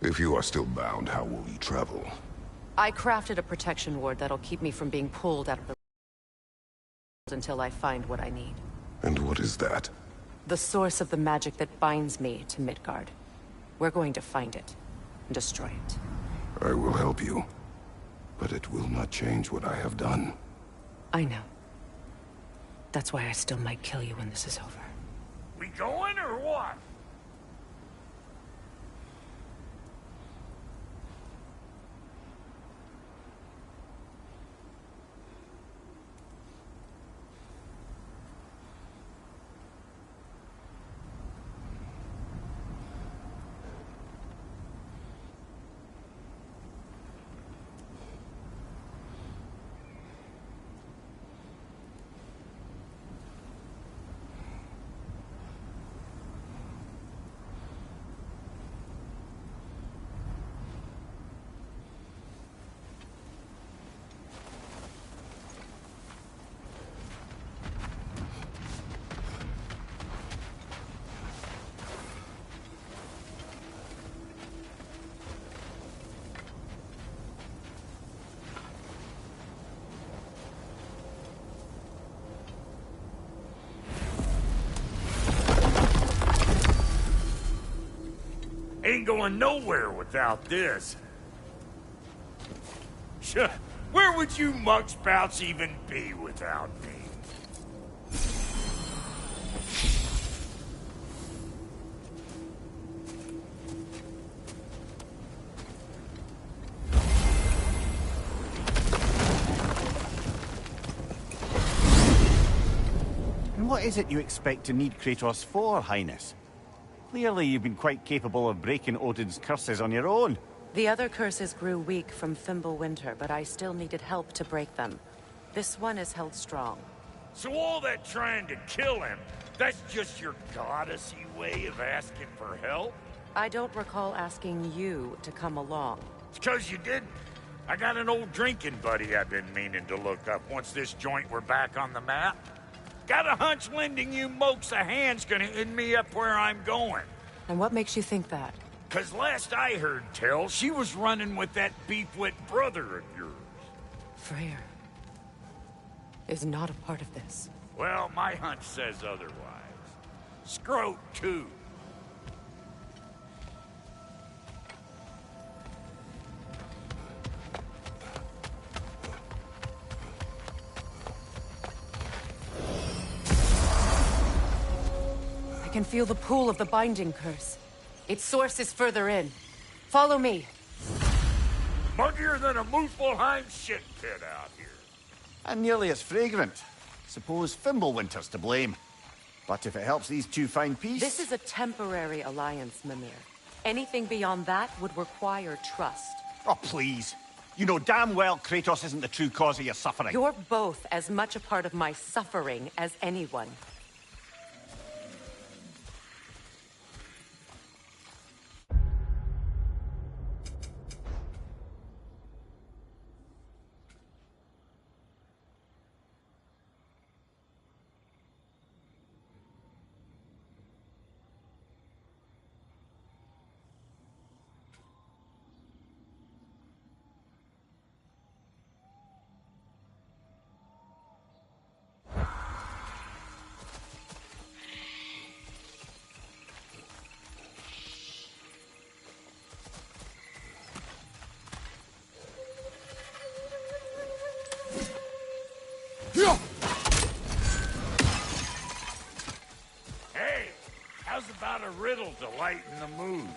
If you are still bound, how will you travel? I crafted a protection ward that'll keep me from being pulled out of the until I find what I need. And what is that? The source of the magic that binds me to Midgard. We're going to find it and destroy it. I will help you. But it will not change what I have done. I know. That's why I still might kill you when this is over. We going or what? Ain't going nowhere without this. Where would you muckspouts even be without me? And what is it you expect to need Kratos for, Highness? Clearly you've been quite capable of breaking Odin's curses on your own. The other curses grew weak from Fimbulwinter, but I still needed help to break them. This one is held strong. So all that trying to kill him, that's just your goddessy way of asking for help? I don't recall asking you to come along. It's 'cause you didn't. I got an old drinking buddy I've been meaning to look up once this joint were back on the map. Got a hunch lending you mokes a hand's gonna end me up where I'm going. And what makes you think that? 'Cause last I heard tell, she was running with that beefwit brother of yours. Freyr is not a part of this. Well, my hunch says otherwise. Scrote, too. I can feel the pull of the binding curse. Its source is further in. Follow me. Muggier than a Muspelheim shit pit out here. And nearly as fragrant. Suppose Fimbulwinter's to blame. But if it helps these two find peace... This is a temporary alliance, Mimir. Anything beyond that would require trust. Oh, please. You know damn well Kratos isn't the true cause of your suffering. You're both as much a part of my suffering as anyone. Hey, how's about a riddle to lighten the mood?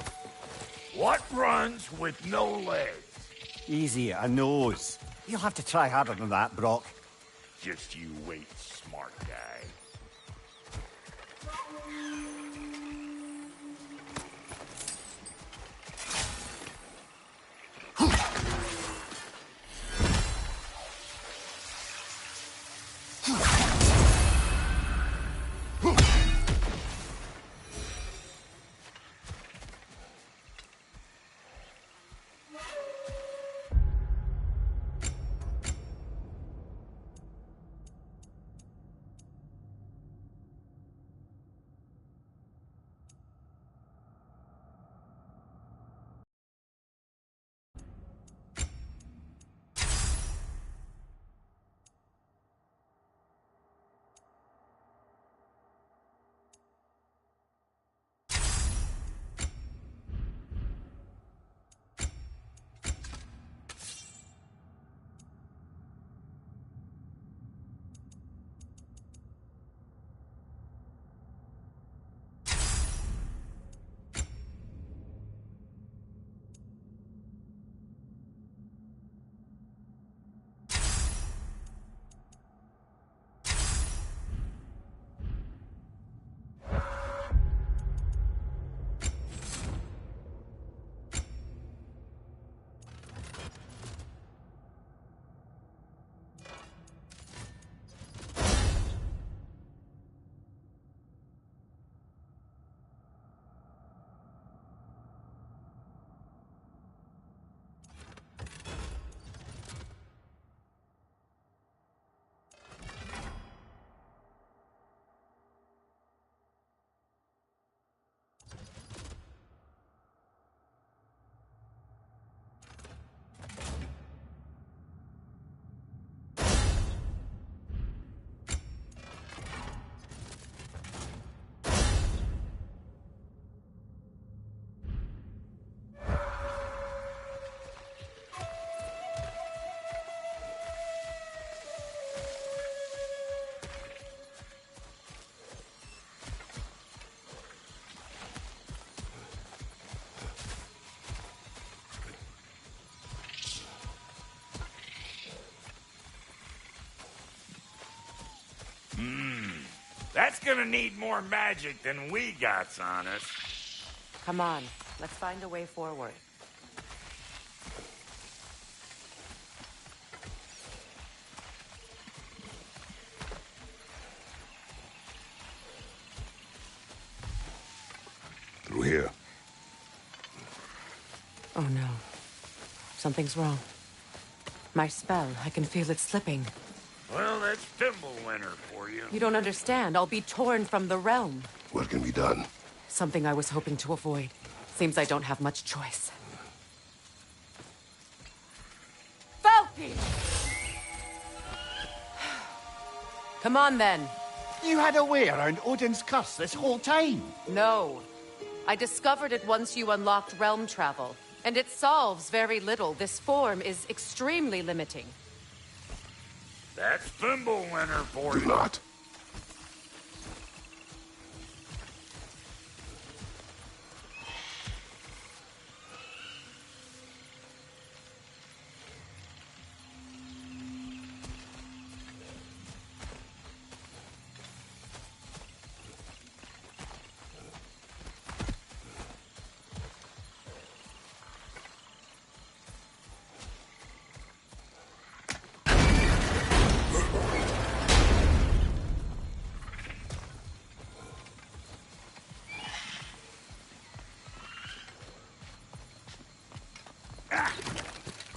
What runs with no legs? Easy, a nose. You'll have to try harder than that, Brock. Just you wait, smart guy. That's gonna need more magic than we got on us. Come on, let's find a way forward. Through here. Oh no. Something's wrong. My spell, I can feel it slipping. Well, that's Thimblewinter for you. You don't understand. I'll be torn from the realm. What can be done? Something I was hoping to avoid. Seems I don't have much choice. Falky! Come on, then. You had a way around Odin's curse this whole time. No. I discovered it once you unlocked realm travel. And it solves very little. This form is extremely limiting. That's Thimblewinter for Do you. not.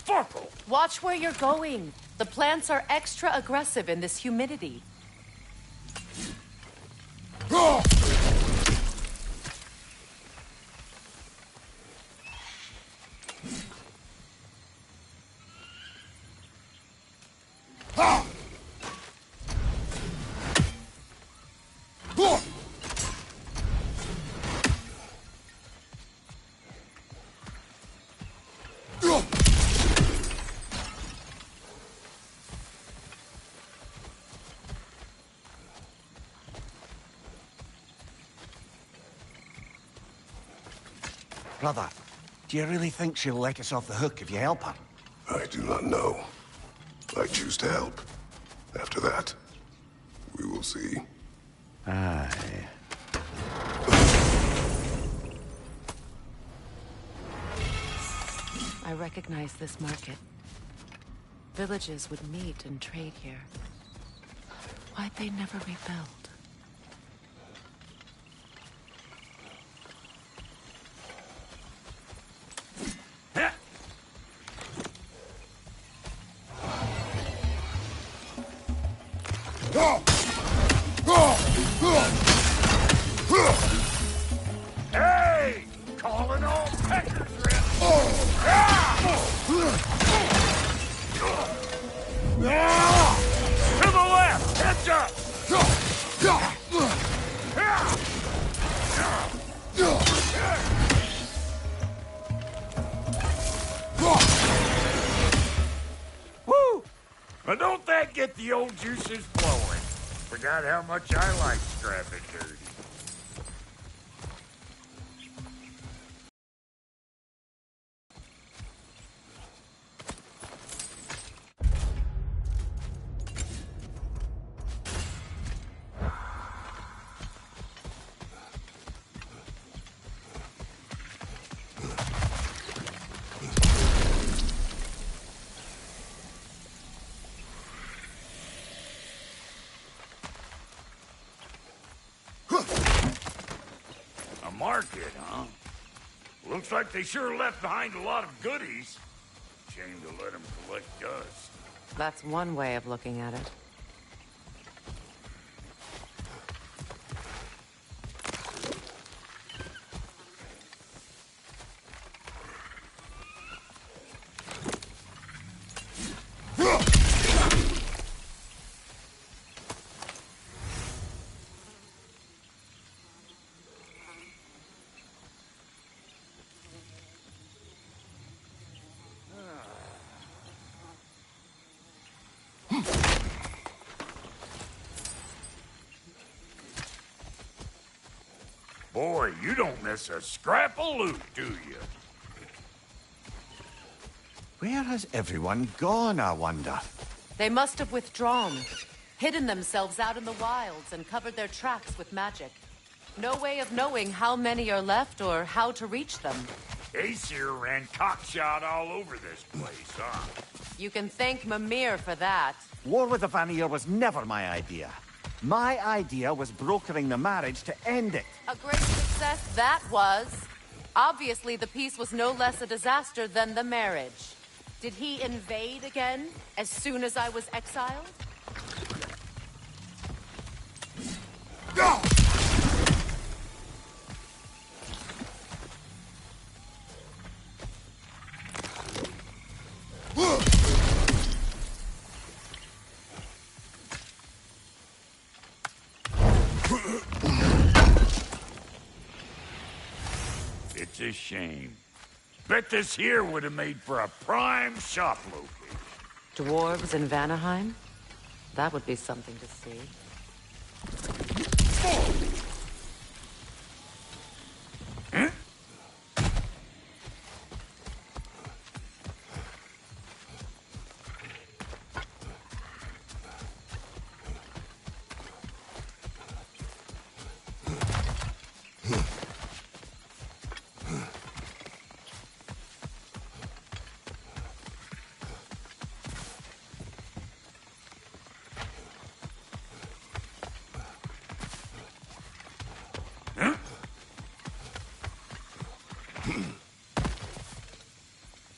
Fuckle! Watch where you're going. The plants are extra aggressive in this humidity. Brother, do you really think she'll let us off the hook if you help her? I do not know. I choose to help. After that, we will see. Aye. I recognize this market. Villages would meet and trade here. Why'd they never rebuild? Hey! Calling all peckers, Rip! To the left! Heads up! Woo! Now don't that get the old juices flowing? Forgot how much I like scrapping dirty. A market, huh? Looks like they sure left behind a lot of goodies. Shame to let them collect dust. That's one way of looking at it. Boy, you don't miss a scrap of loot, do you? Where has everyone gone, I wonder? They must have withdrawn. hidden themselves out in the wilds and covered their tracks with magic. No way of knowing how many are left or how to reach them. Aesir ran cockshot all over this place, huh? You can thank Mimir for that. War with the Vanir was never my idea. My idea was brokering the marriage to end it. A great success that was. Obviously, the peace was no less a disaster than the marriage. Did he invade again, as soon as I was exiled? Go! It's a shame. Bet this here would have made for a prime shop location. Dwarves in Vanaheim? That would be something to see. Huh?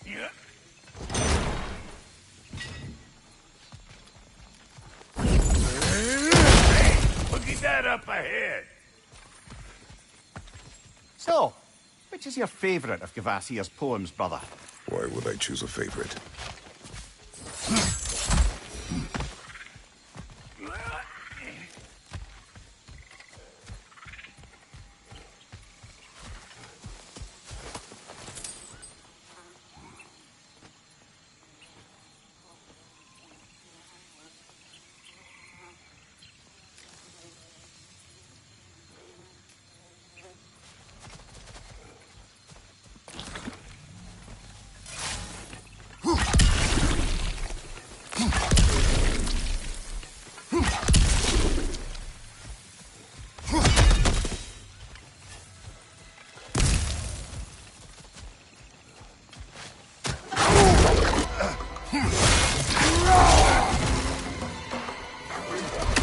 Yeah. Hey, look at that up ahead. So, which is your favorite of Kvasir's poems, brother? Why would I choose a favorite?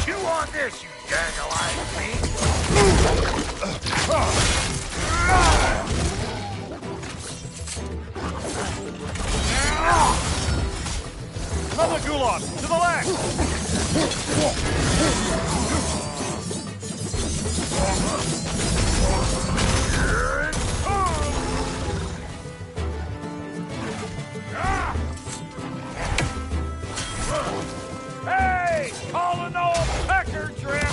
Chew on this, you dang-alive fiend! Another Gulag! To the left! Here it comes! Hey! Calling all pecker drip!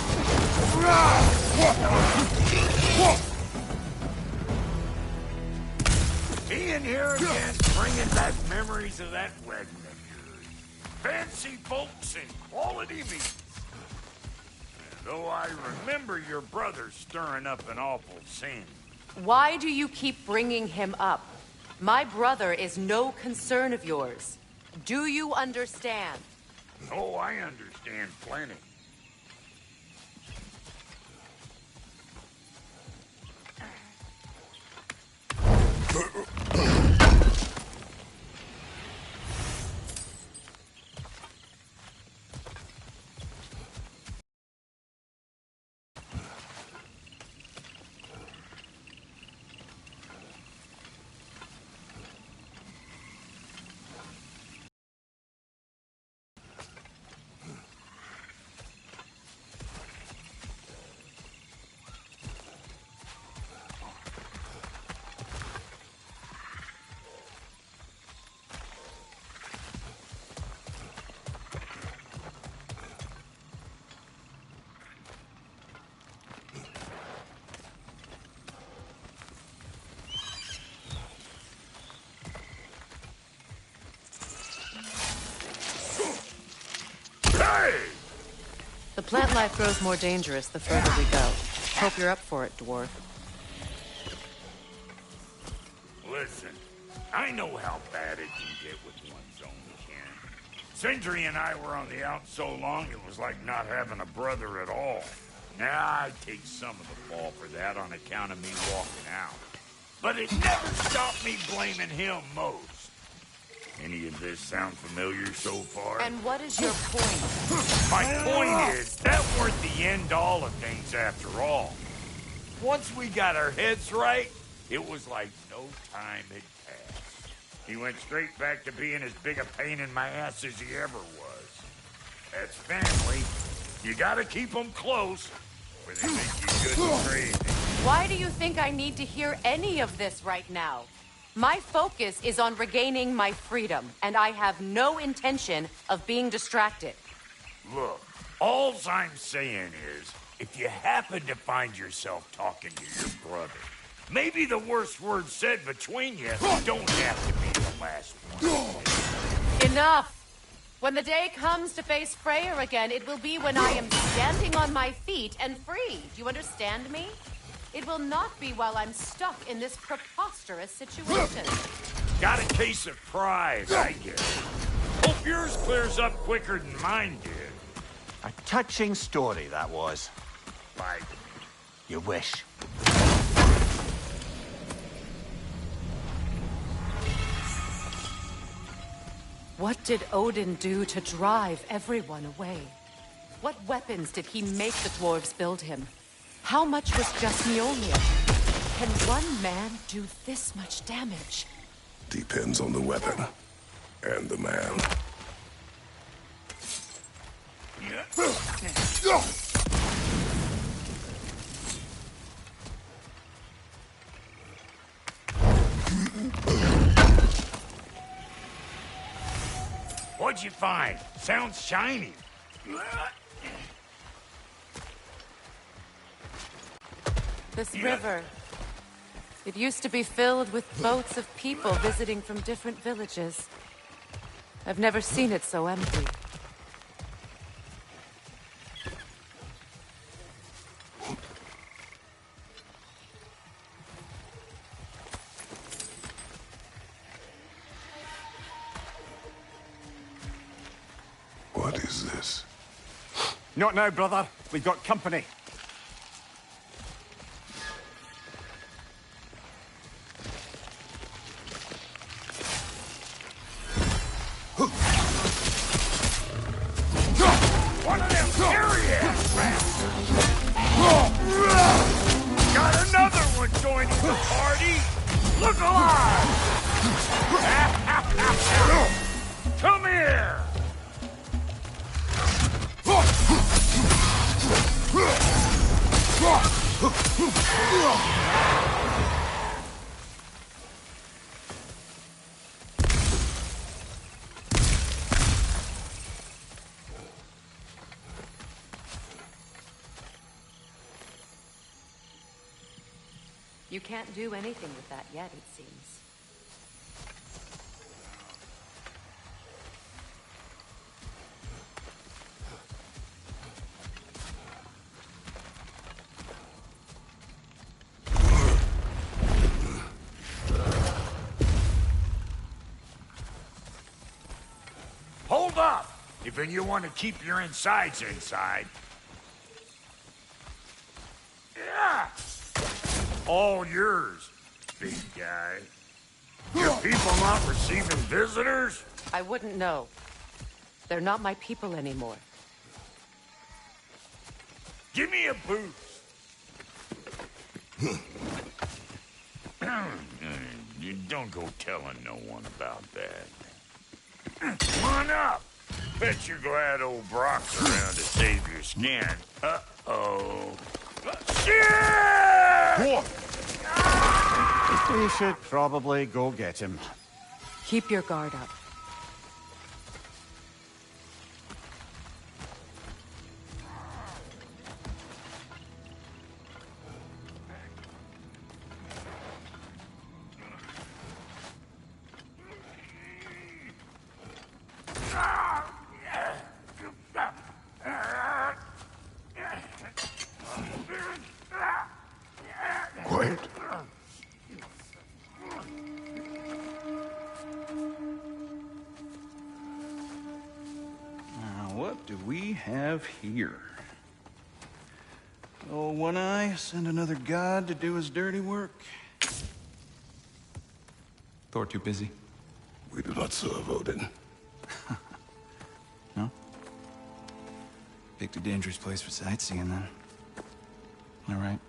He in here again, bringing back memories of that wedding of yours. Fancy folks and quality meats. And though I remember your brother stirring up an awful scene. Why do you keep bringing him up? My brother is no concern of yours. Do you understand? Oh, I understand plenty. The plant life grows more dangerous the further we go. Hope you're up for it, dwarf. Listen, I know how bad it can get with one's own kin. Sindri and I were on the out so long, it was like not having a brother at all. Now, I take some of the fall for that on account of me walking out. But it never stopped me blaming him most. Any of this sound familiar so far? And what is your point? My point is, that weren't the end-all of things after all. Once we got our heads right, it was like no time had passed. He went straight back to being as big a pain in my ass as he ever was. That's family. You gotta keep them close, or they make you good and crazy. Why do you think I need to hear any of this right now? My focus is on regaining my freedom, and I have no intention of being distracted. Look, all I'm saying is, if you happen to find yourself talking to your brother, maybe the worst words said between you don't have to be the last one. Enough! When the day comes to face Freyr again, it will be when I am standing on my feet and free. Do you understand me? It will not be while I'm stuck in this preposterous situation. Got a case of pride, I guess. Hope yours clears up quicker than mine did. A touching story, that was. Like, You wish. What did Odin do to drive everyone away? What weapons did he make the dwarves build him? How much was just Mjolnir? Can one man do this much damage? Depends on the weapon. And the man. what'd you find? Sounds shiny. This river. It used to be filled with boats of people visiting from different villages. I've never seen it so empty. What is this? Not now, brother. We've got company. One of them serious rascals! Got another one joining the party! Look alive! Come here! You can't do anything with that yet, it seems. Hold up! If you want to keep your insides inside. Yeah! All yours, big guy. Your people not receiving visitors? I wouldn't know. They're not my people anymore. Give me a boost. You don't go telling no one about that. Come on up. Bet you're glad old Brock's around to save your skin. Uh-oh. Shit! We should probably go get him. Keep your guard up. Quiet. have here? Oh, One Eye, send another god to do his dirty work. Thor too busy? We do not serve Odin. No? Picked a dangerous place for sightseeing, then. All right.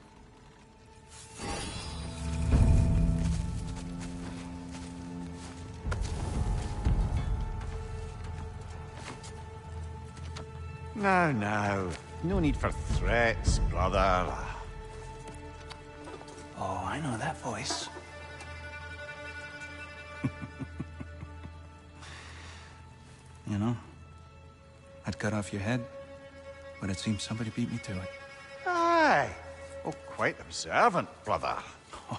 Now. No need for threats, brother. Oh, I know that voice. You know, I'd cut off your head, but it seems somebody beat me to it. Aye. Oh, quite observant, brother.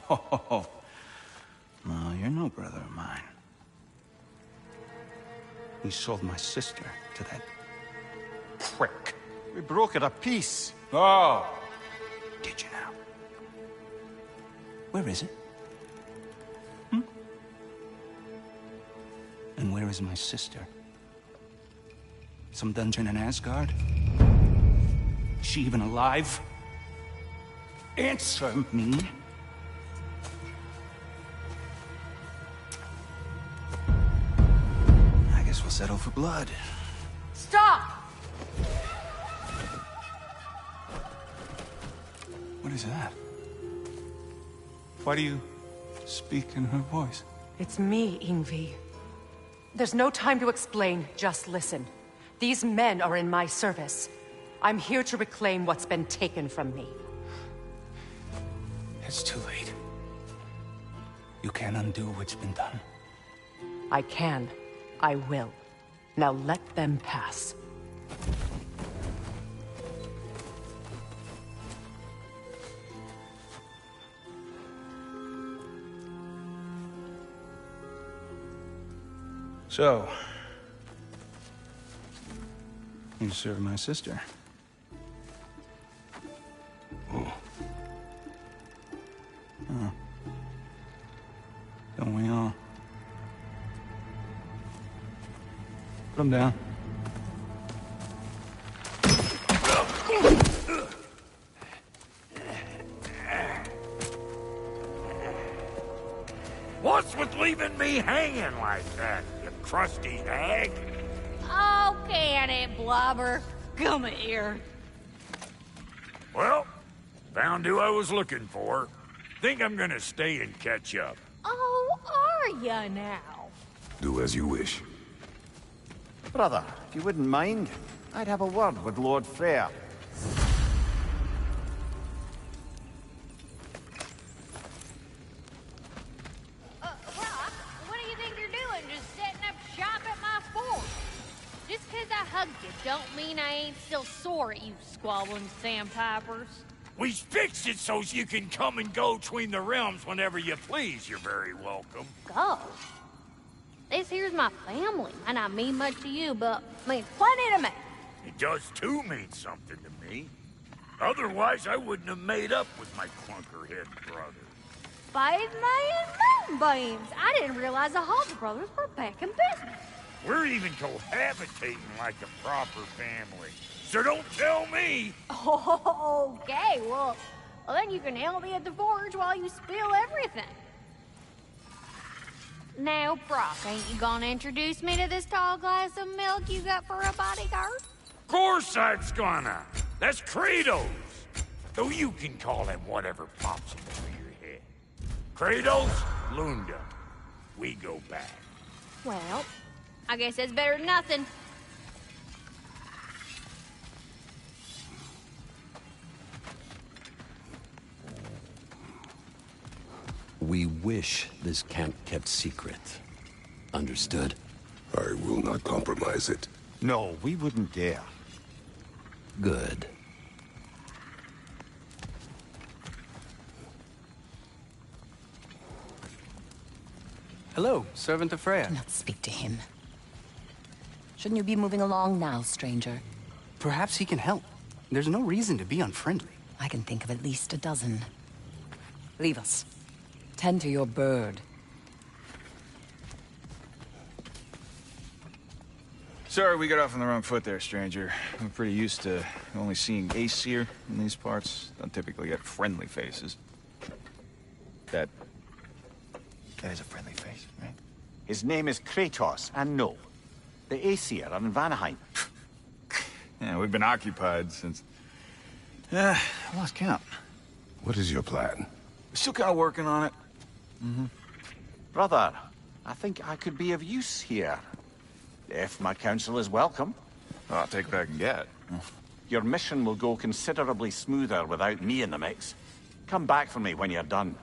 Oh, no, you're no brother of mine. We sold my sister to that prick. We broke it a piece. Oh! Did you now? Where is it? Hmm? And where is my sister? Some dungeon in Asgard? Is she even alive? Answer me. I guess we'll settle for blood. Stop! What is that? Why do you speak in her voice? It's me, Ingvi. There's no time to explain, just listen. These men are in my service. I'm here to reclaim what's been taken from me. It's too late. You can't undo what's been done. I can. I will. Now let them pass. So, you serve my sister. Oh. Don't we all? Put him down. What's with leaving me hanging like that, you crusty hag? Oh, can it, Blobber? Come here. Well, found who I was looking for. Think I'm gonna stay and catch up. Oh, are ya now? Do as you wish. Brother, if you wouldn't mind, I'd have a word with Lord Freyr. Brock, what do you think you're doing? Just setting up shop at my fort? Just 'cause I hugged you don't mean I ain't still sore at you squabbling sandpipers. We fixed it so you can come and go between the realms whenever you please. You're very welcome. Go. This here's my family, and I mean much to you, but means plenty to me. It does too mean something to me. Otherwise, I wouldn't have made up with my clunkerhead brother. 5 million moonbeams! I didn't realize the Halter brothers were back in business. We're even cohabitating like a proper family. So don't tell me! Okay, well, then you can help me at the forge while you spill everything. Now, Brock, ain't you gonna introduce me to this tall glass of milk you got for a bodyguard? Of course I'm gonna. That's Kratos. Though you can call him whatever pops into your head. Kratos, Lunda. We go back. Well, I guess that's better than nothing. We wish this camp kept secret. Understood? I will not compromise it. No, we wouldn't dare. Good. Hello, servant of Freya. Do not speak to him. Shouldn't you be moving along now, stranger? Perhaps he can help. There's no reason to be unfriendly. I can think of at least a dozen. Leave us. Tend to your bird. Sorry we got off on the wrong foot there, stranger. I'm pretty used to only seeing Aesir in these parts. Don't typically get friendly faces. That is a friendly face, right? His name is Kratos, and no, the Aesir are in Vanaheim. Yeah, we've been occupied since... I lost count. What is your plan? We're still kind of working on it. Brother, I think I could be of use here. If my counsel is welcome. I'll take what I can get. Your mission will go considerably smoother without me in the mix. Come back for me when you're done.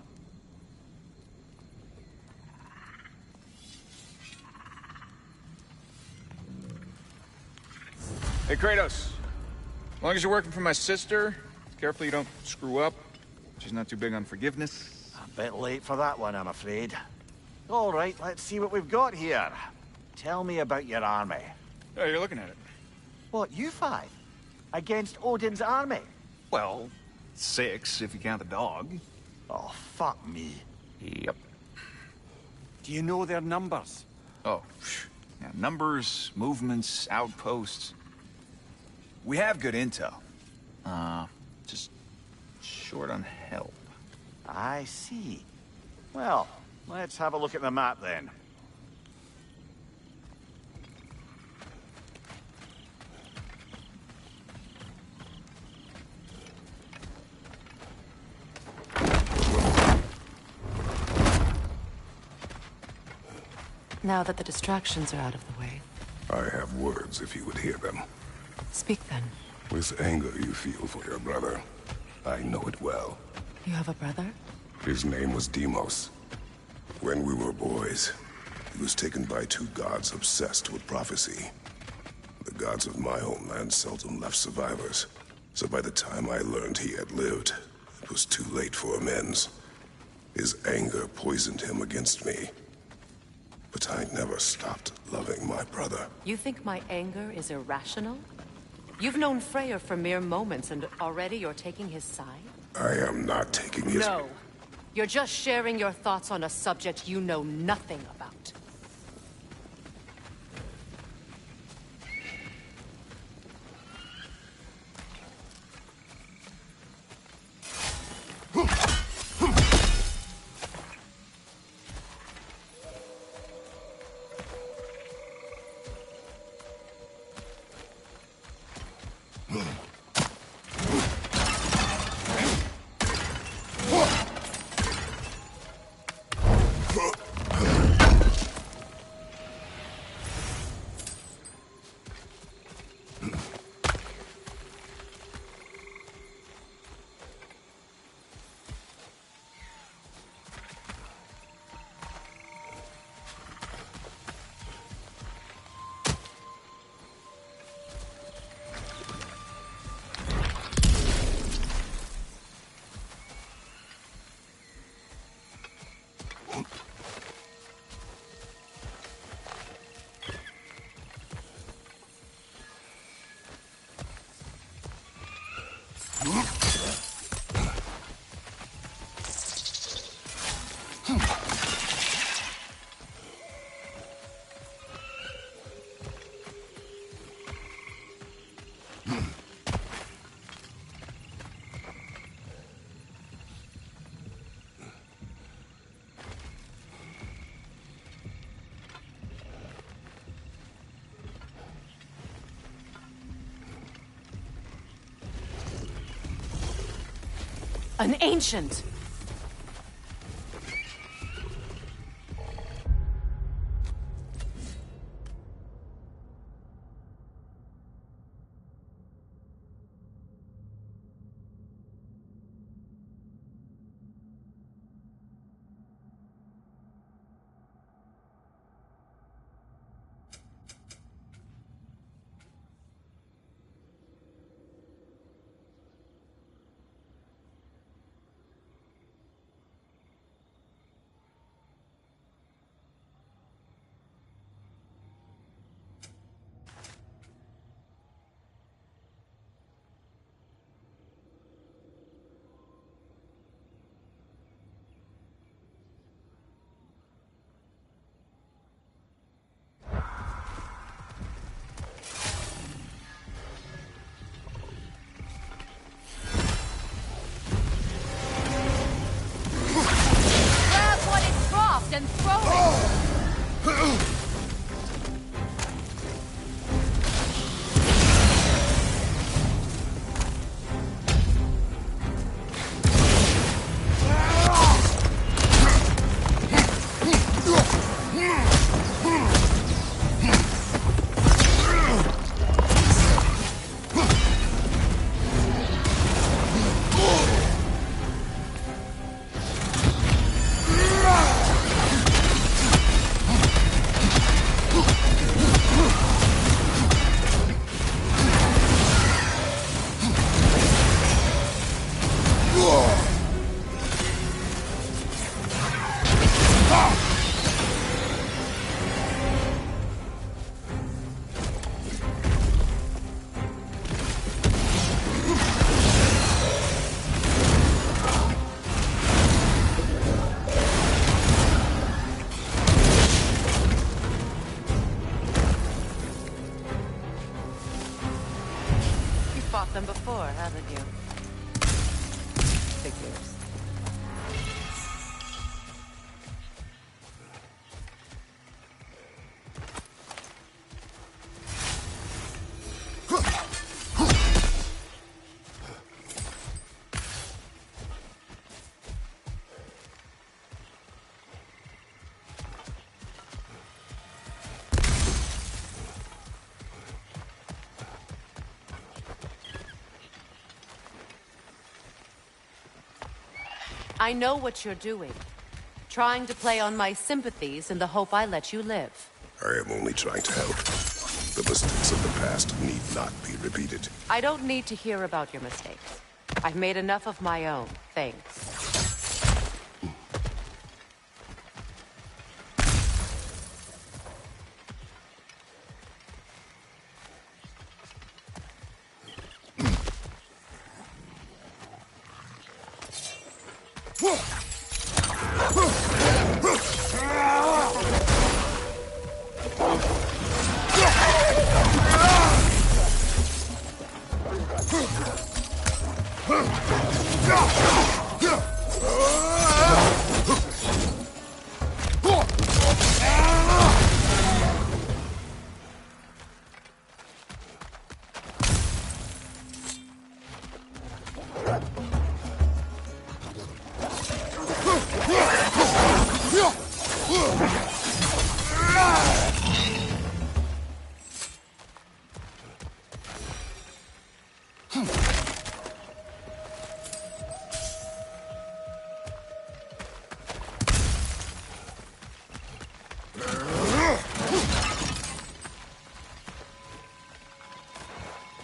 Hey, Kratos. As long as you're working for my sister, careful you don't screw up. She's not too big on forgiveness. A bit late for that one, I'm afraid. All right, let's see what we've got here. Tell me about your army. Oh, you're looking at it. What, you five? Against Odin's army? Well, 6 if you count the dog. Oh, fuck me. Yep. Do you know their numbers? Oh, yeah, numbers, movements, outposts. We have good intel. Just short on help. I see. Well, let's have a look at the map then. Now that the distractions are out of the way, I have words if you would hear them. speak then. This anger you feel for your brother, I know it well. You have a brother? His name was Deimos. When we were boys, he was taken by 2 gods obsessed with prophecy. The gods of my homeland seldom left survivors, so by the time I learned he had lived, it was too late for amends. His anger poisoned him against me. But I never stopped loving my brother. You think my anger is irrational? You've known Freyr for mere moments, and already you're taking his side? I am not taking his... No. You're just sharing your thoughts on a subject you know nothing about. An ancient! haven't you? Figures. I know what you're doing. Trying to play on my sympathies in the hope I let you live. I am only trying to help. The mistakes of the past need not be repeated. I don't need to hear about your mistakes. I've made enough of my own, thanks.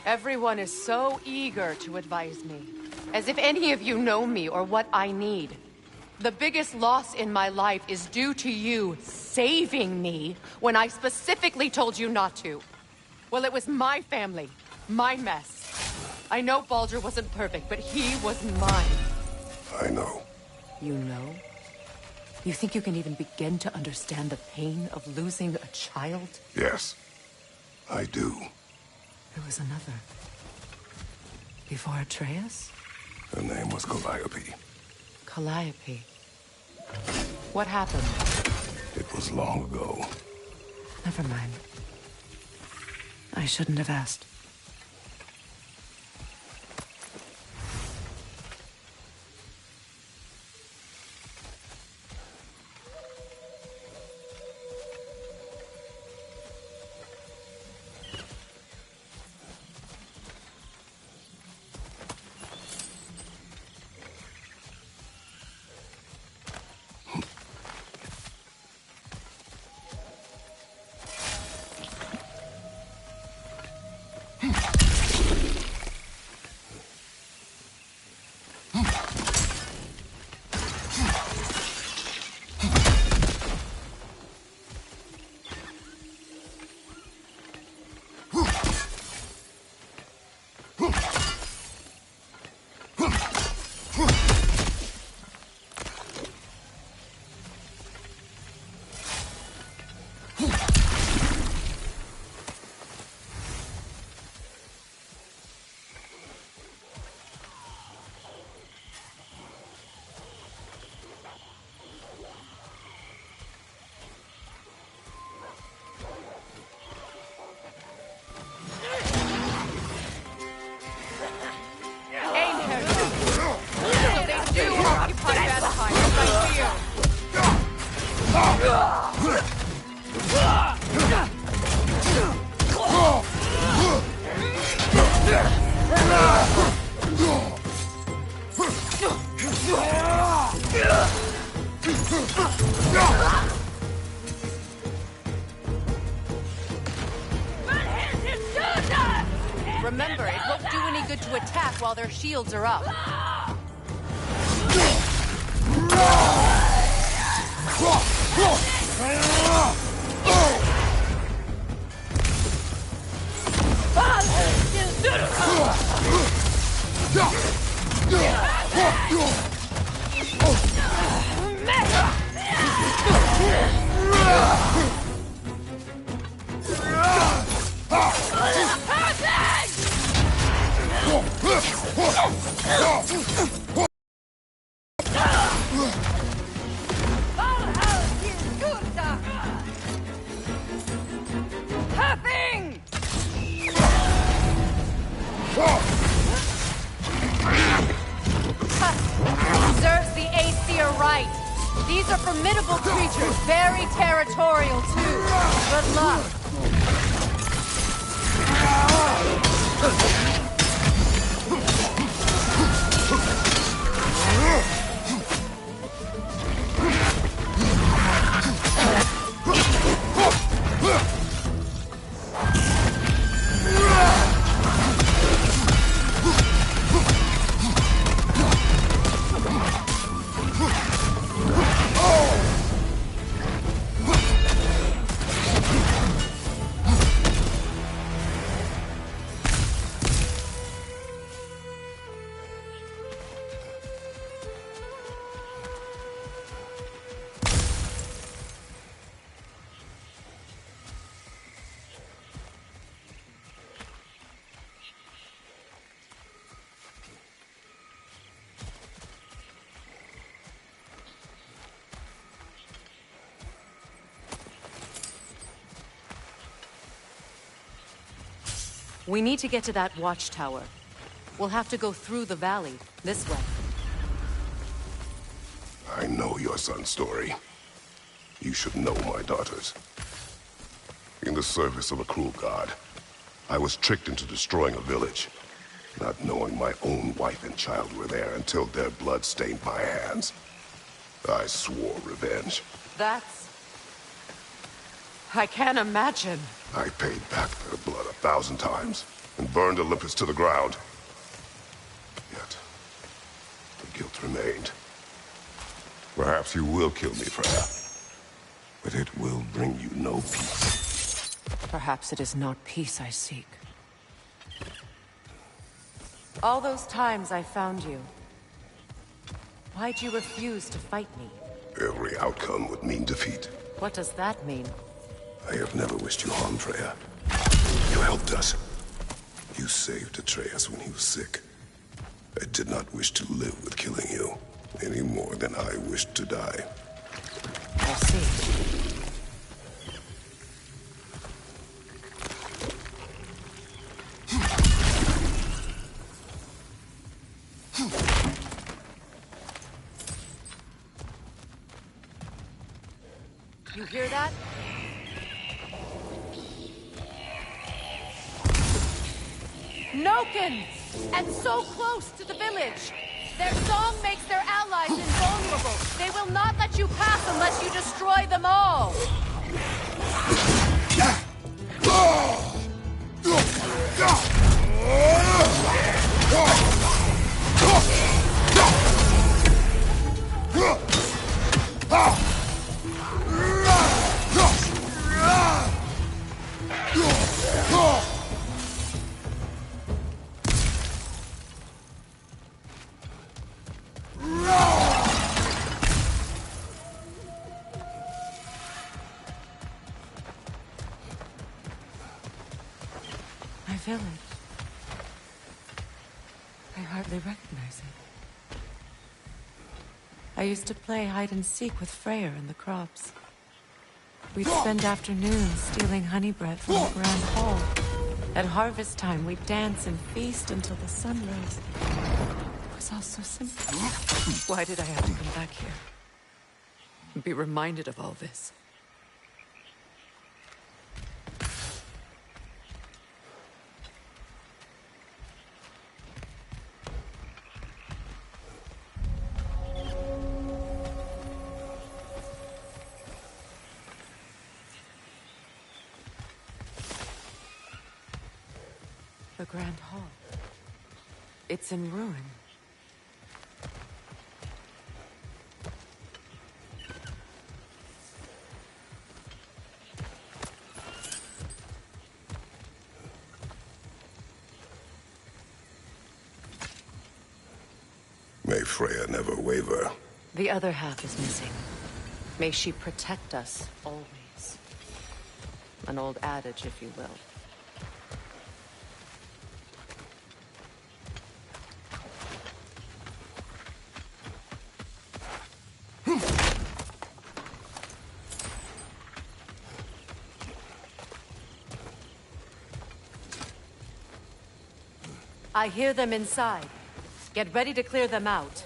Everyone is so eager to advise me, as if any of you know me or what I need. The biggest loss in my life is due to you saving me when I specifically told you not to. Well, it was my family, my mess. I know Baldur wasn't perfect, but he was mine. I know. You know? You think you can even begin to understand the pain of losing a child? Yes, I do. There was another. Before Atreus? Her name was Calliope. Calliope. What happened? It was long ago. Never mind. I shouldn't have asked. Remember, it won't do any good to attack while their shields are up. Serves the Aesir right. These are formidable creatures, very territorial too. Good luck. We need to get to that watchtower. We'll have to go through the valley, this way. I know your son's story. You should know my daughter's. In the service of a cruel god, I was tricked into destroying a village, not knowing my own wife and child were there until their blood stained my hands. I swore revenge. That's... I can't imagine. I paid back their blood 1,000 times and burned Olympus to the ground. Yet, the guilt remained. Perhaps you will kill me, Freya, but it will bring you no peace. Perhaps it is not peace I seek. All those times I found you, why'd you refuse to fight me? Every outcome would mean defeat. What does that mean? I have never wished you harm, Freya. You helped us. You saved Atreus when he was sick. I did not wish to live with killing you, any more than I wished to die. I see. You hear that? Nokens! And so close to the village! Their song makes their allies invulnerable. They will not let you pass unless you destroy them all! My village. I hardly recognize it. I used to play hide and seek with Freyr in the crops. We'd spend afternoons stealing honey bread from the Grand Hall. At harvest time, we'd dance and feast until the sun rose. It was all so simple. Why did I have to come back here? And be reminded of all this? The Grand Hall. It's in ruin. May Freya never waver. The other half is missing. May she protect us always. An old adage, if you will. I hear them inside. Get ready to clear them out.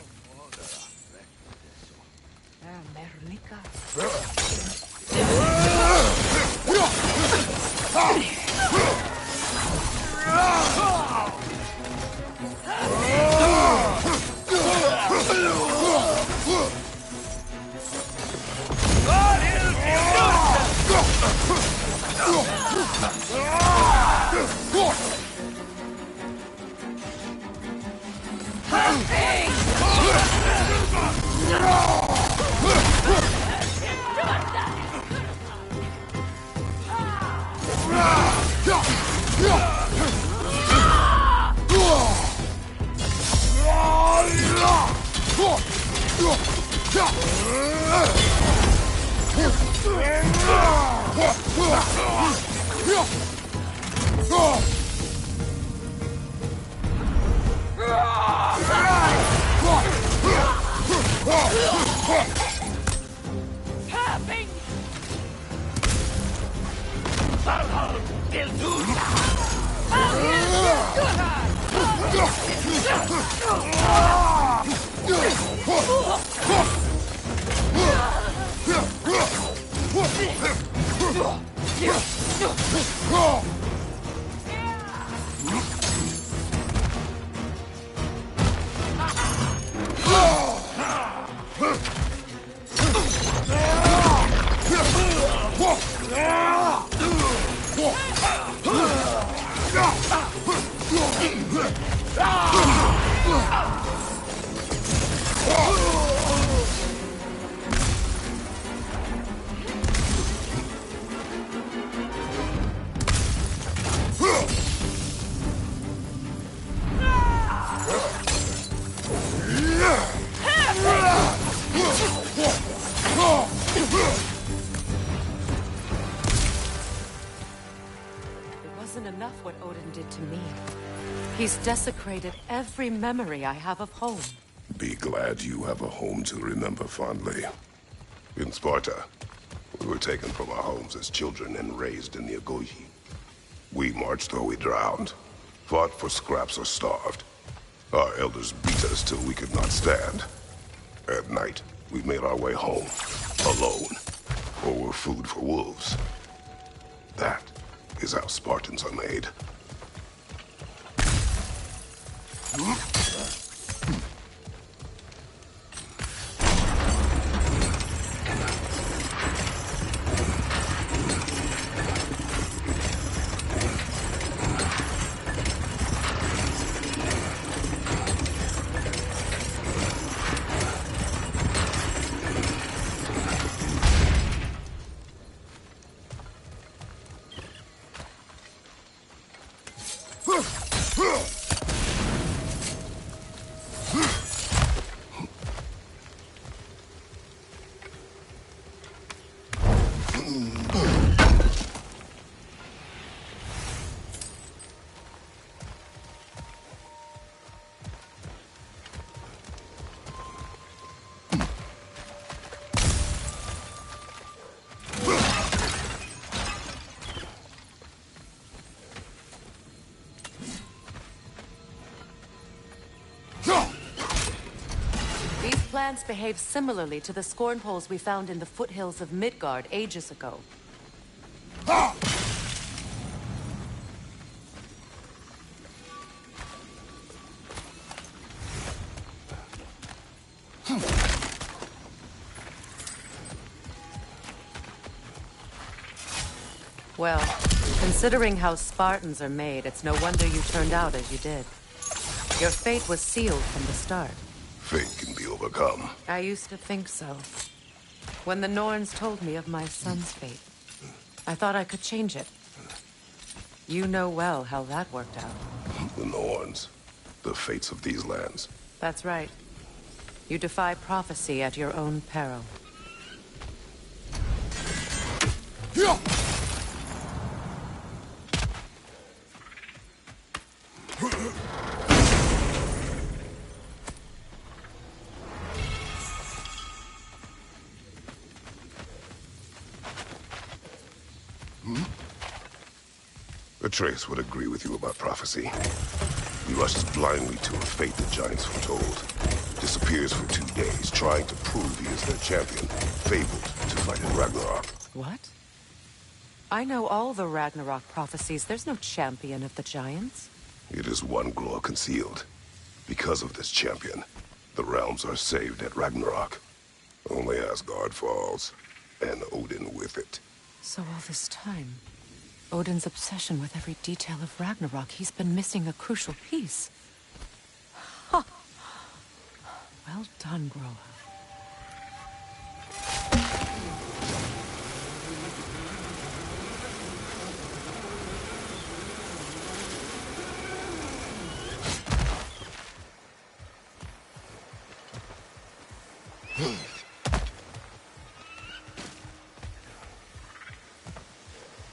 Enough what Odin did to me. He's desecrated every memory I have of home. Be glad you have a home to remember fondly. In Sparta, we were taken from our homes as children and raised in the Agoge. We marched or we drowned, fought for scraps or starved. Our elders beat us till we could not stand. At night, we made our way home, alone, or were food for wolves. That is how Spartans are made. Plants behave similarly to the scorn poles we found in the foothills of Midgard ages ago. Well, considering how Spartans are made, it's no wonder you turned out as you did. Your fate was sealed from the start. Fate can be overcome. I used to think so. When the Norns told me of my son's fate, I thought I could change it. You know well how that worked out. The Norns. The fates of these lands. That's right. You defy prophecy at your own peril. Atreus would agree with you about prophecy. You rushes blindly to a fate the Giants foretold. Disappears for 2 days, trying to prove he is their champion, fabled to fight in Ragnarok. What? I know all the Ragnarok prophecies. There's no champion of the Giants. It is one glow concealed. Because of this champion, the realms are saved at Ragnarok. Only Asgard falls, and Odin with it. So all this time, Odin's obsession with every detail of Ragnarok, he's been missing a crucial piece. Ha! Well done, Groa.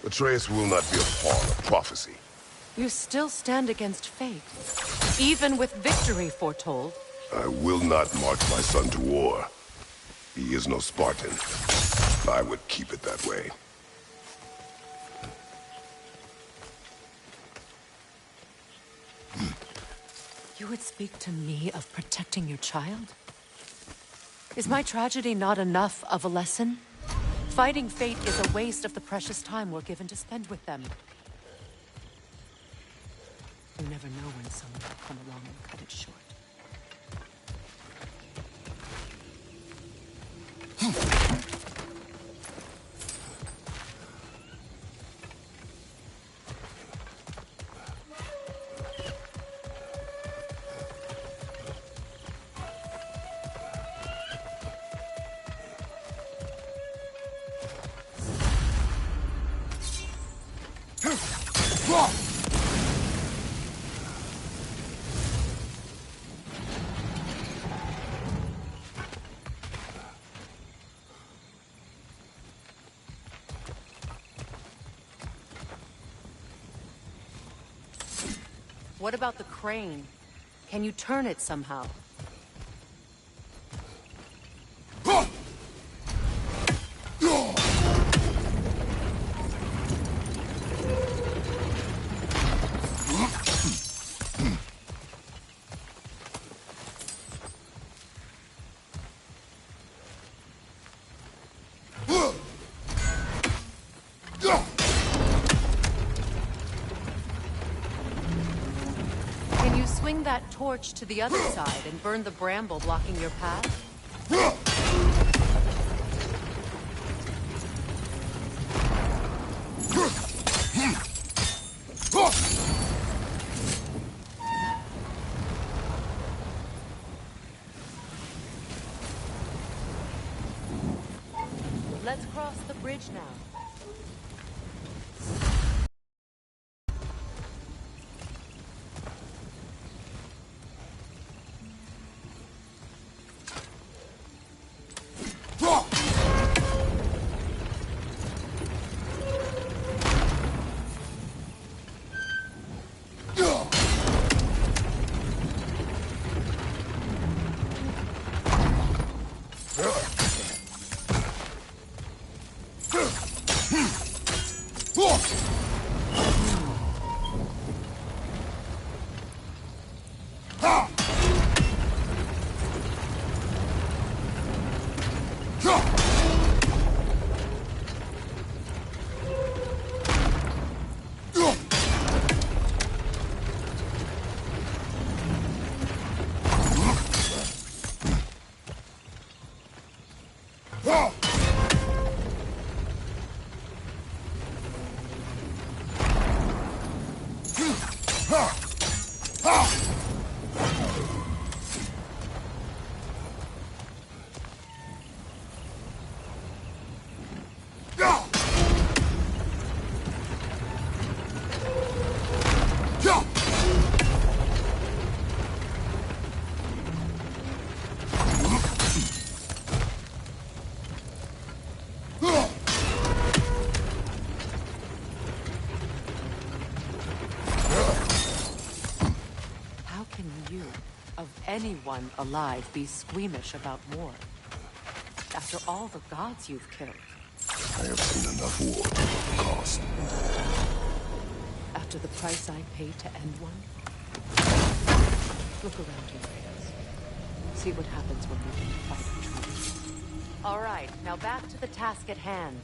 Atreus will not be a pawn of prophecy. You still stand against fate, even with victory foretold. I will not march my son to war. He is no Spartan. I would keep it that way. You would speak to me of protecting your child? Is my tragedy not enough of a lesson? Fighting fate is a waste of the precious time we're given to spend with them. You never know when someone will come along and cut it short. What about the crane? Can you turn it somehow? Swing that torch to the other side and burn the bramble blocking your path? Let's cross the bridge now. Anyone alive be squeamish about war? After all the gods you've killed. I have seen enough war to cost. After the price I paid to end one? Look around you, Kratos. See what happens when we fight truth. All right, now back to the task at hand.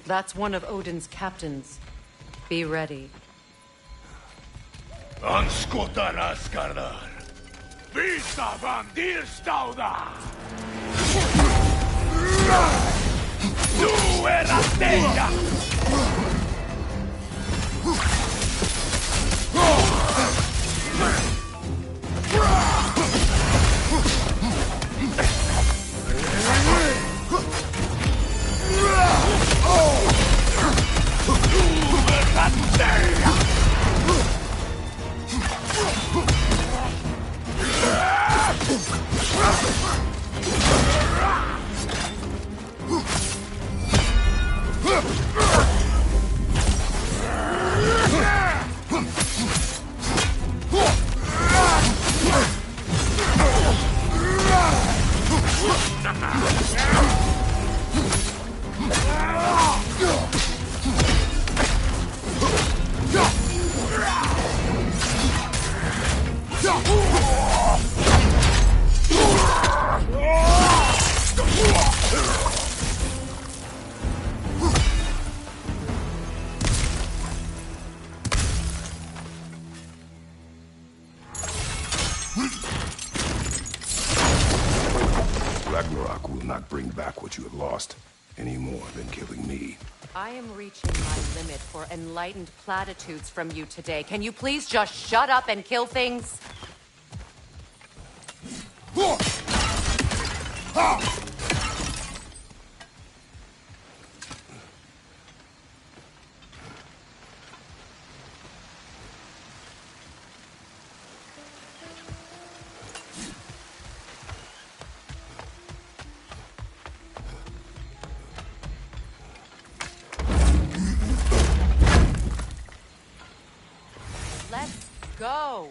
That's one of Odin's captains. Be ready. Anskotar Askardar. Vista van Dirstauda. Du erateia. Ragnarok will not bring back what you have lost, any more than killing me. I am reaching my limit for enlightened platitudes from you today. Can you please just shut up and kill things? Let's go.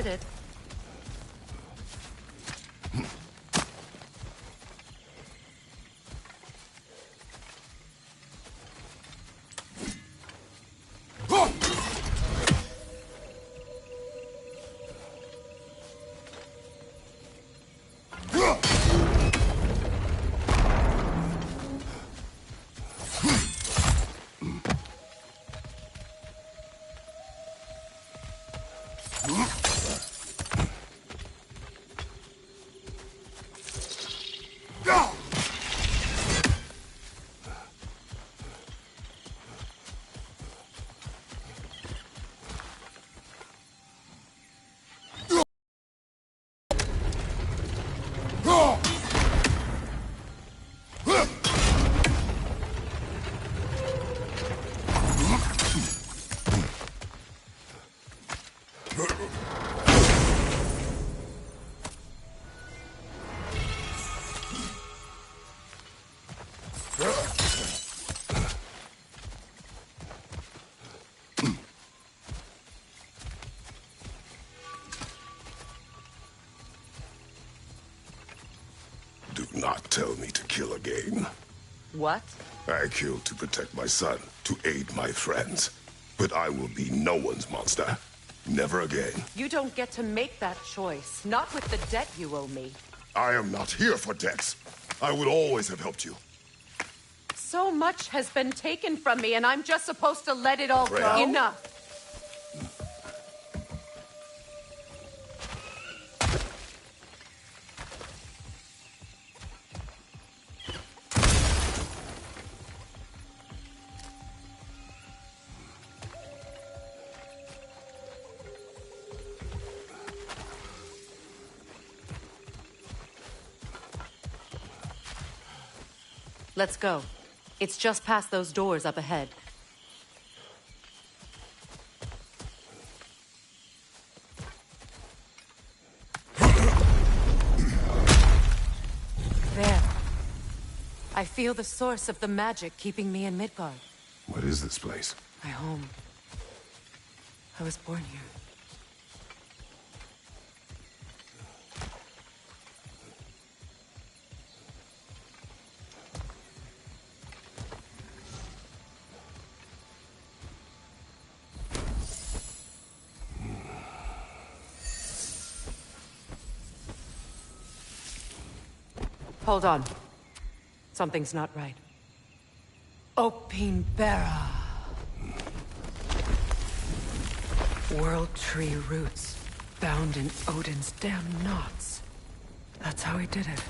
did it. Do not tell me to kill again. What? I killed to protect my son, to aid my friends. But I will be no one's monster. Never again. You don't get to make that choice. Not with the debt you owe me. I am not here for debts. I would always have helped you. So much has been taken from me, and I'm just supposed to let it all go. Well? Enough. Let's go. It's just past those doors up ahead. There. I feel the source of the magic keeping me in Midgard. What is this place? My home. I was born here. Hold on. Something's not right. Opinbera. World tree roots, bound in Odin's damn knots. That's how he did it.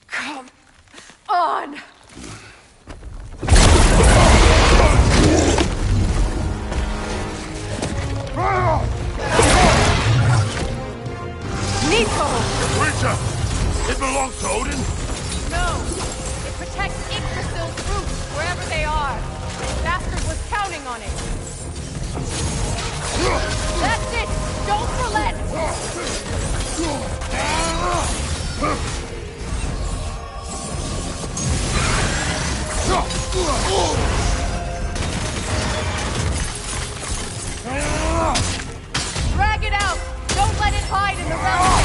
Come on! Nico! Creature! It belongs to Odin? No! It protects Yggdrasil's roots, wherever they are. The bastard was counting on it. That's it! Don't relent! Drag it out! Don't let it hide in the realm!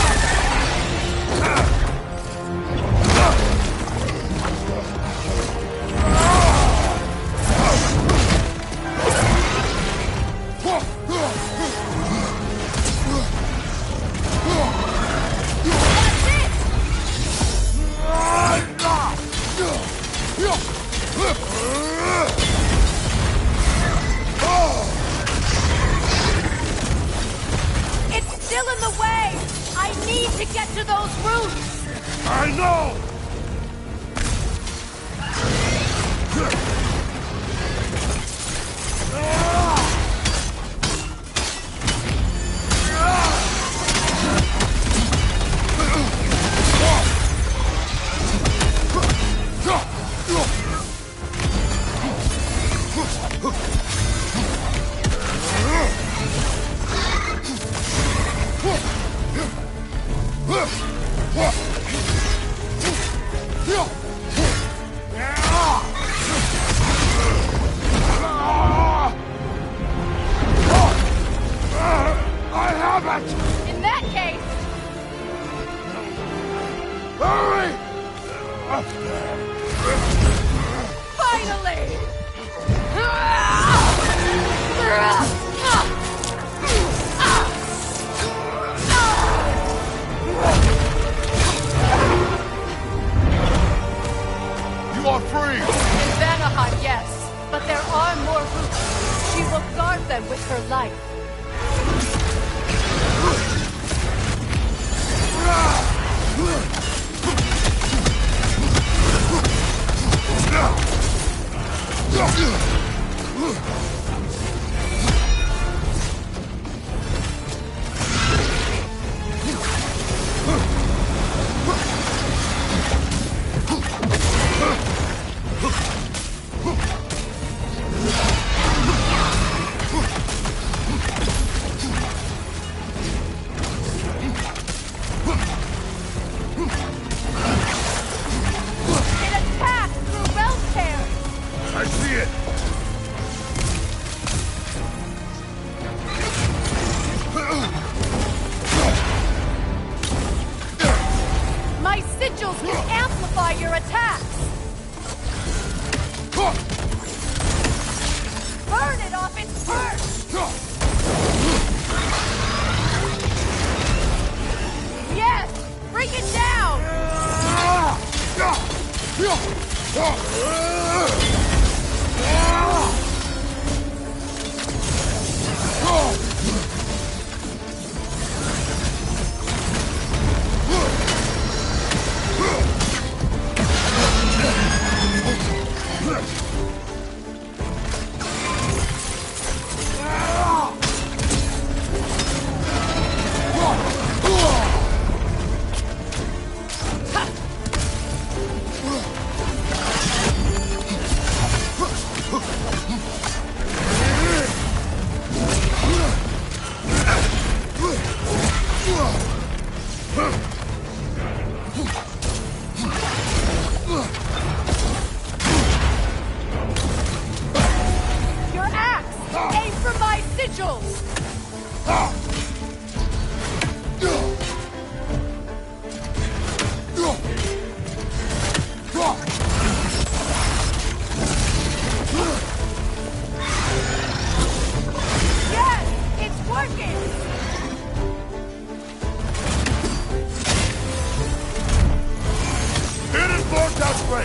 It's still in the way! I need to get to those roots! I know! Finally! You are free! In Vanaheim, yes. But there are more routes. She will guard them with her life.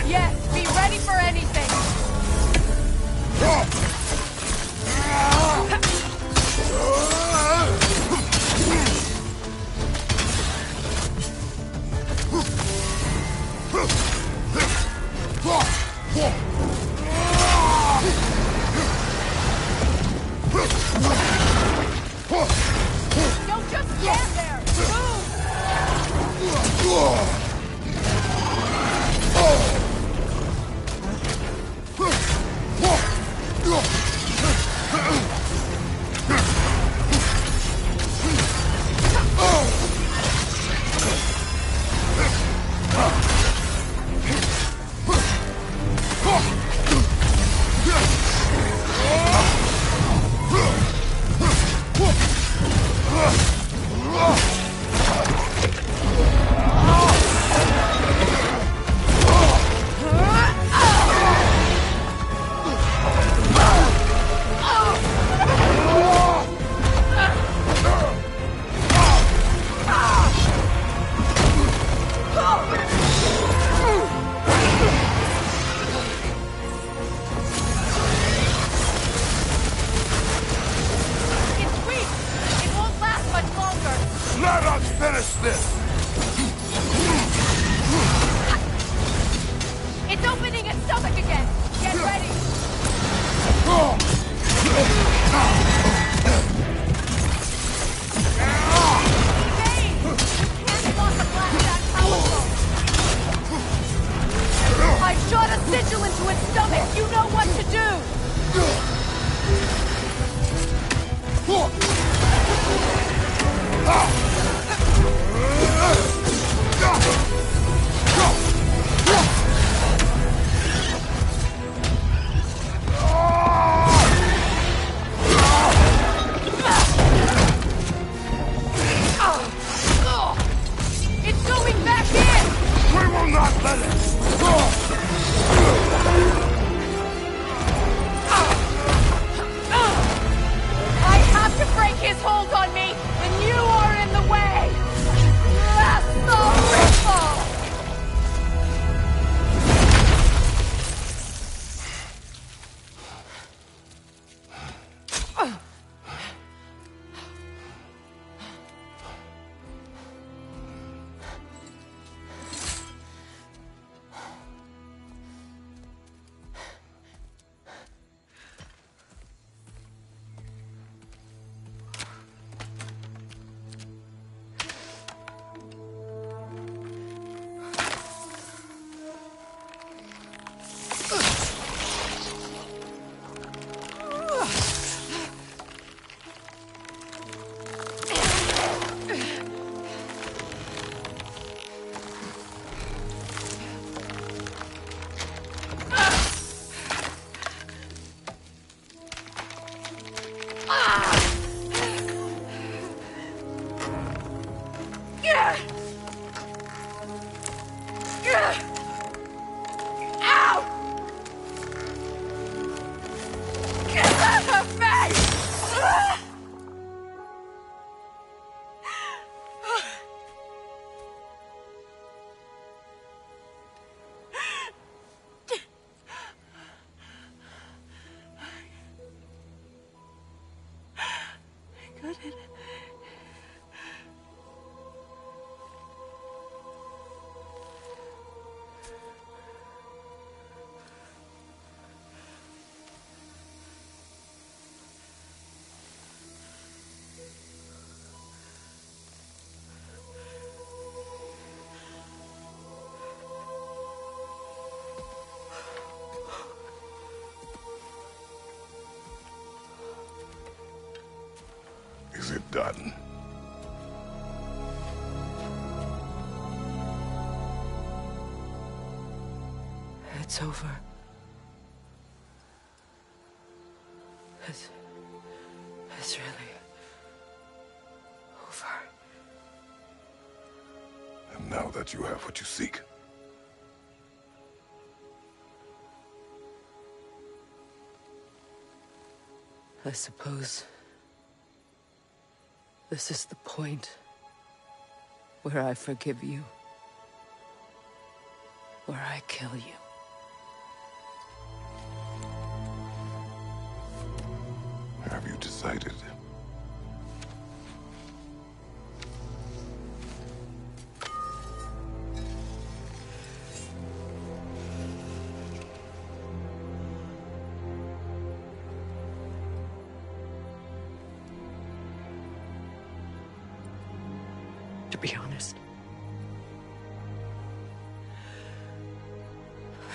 Yes, be ready for anything. Don't just stand there. Move. It's opening its stomach again. Get ready. Bane, you can't block a blast that powerful. I shot a sigil into its stomach. You know what to do. It's going back in! We will not let it! Odin. Is it done? It's over. It's really over. And now that you have what you seek, I suppose this is the point where I forgive you, where I kill you. have you decided? To be honest,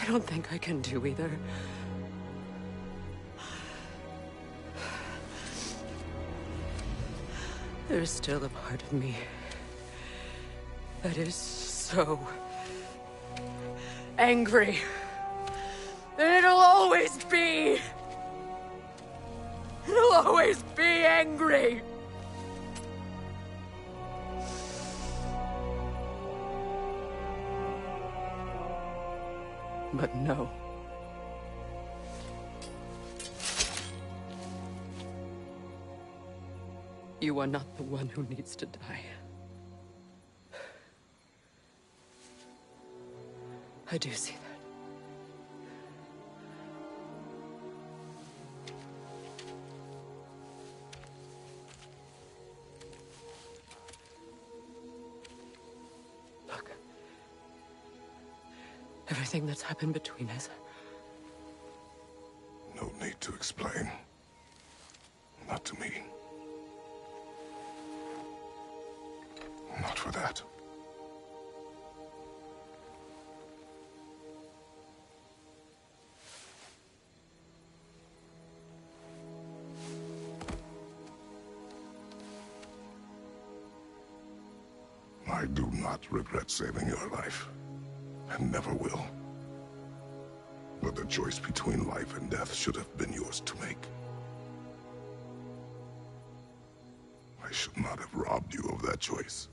I don't think I can do either. There's still a part of me that is so angry. And it'll always be. It'll always be angry. But no. You are not the one who needs to die. I do see that. Look. Everything that's happened between us. No need to explain. Not to me. Not for that. I do not regret saving your life, and never will. But the choice between life and death should have been yours to make. I should not have robbed you of that choice.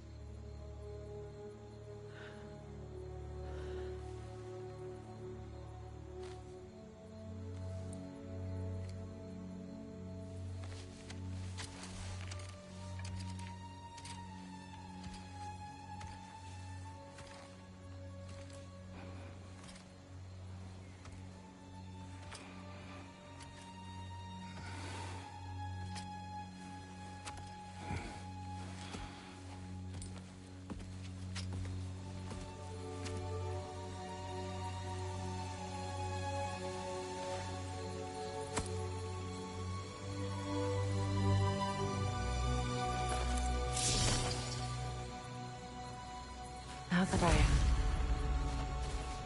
Now that I am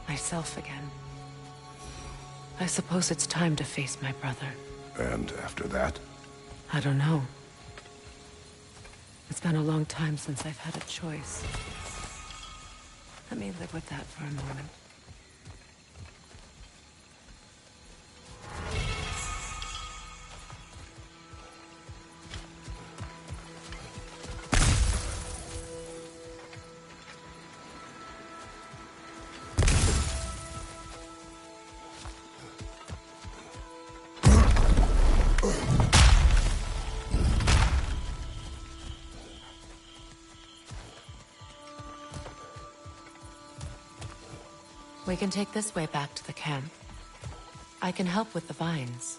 myself again, I suppose it's time to face my brother. And after that? I don't know. It's been a long time since I've had a choice. Let me live with that for a moment. We can take this way back to the camp. I can help with the vines.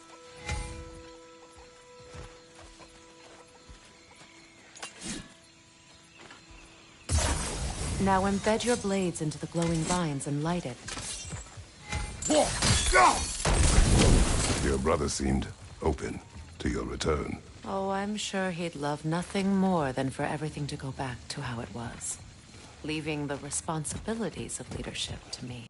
Now embed your blades into the glowing vines and light it. Your brother seemed open to your return. Oh, I'm sure he'd love nothing more than for everything to go back to how it was, leaving the responsibilities of leadership to me.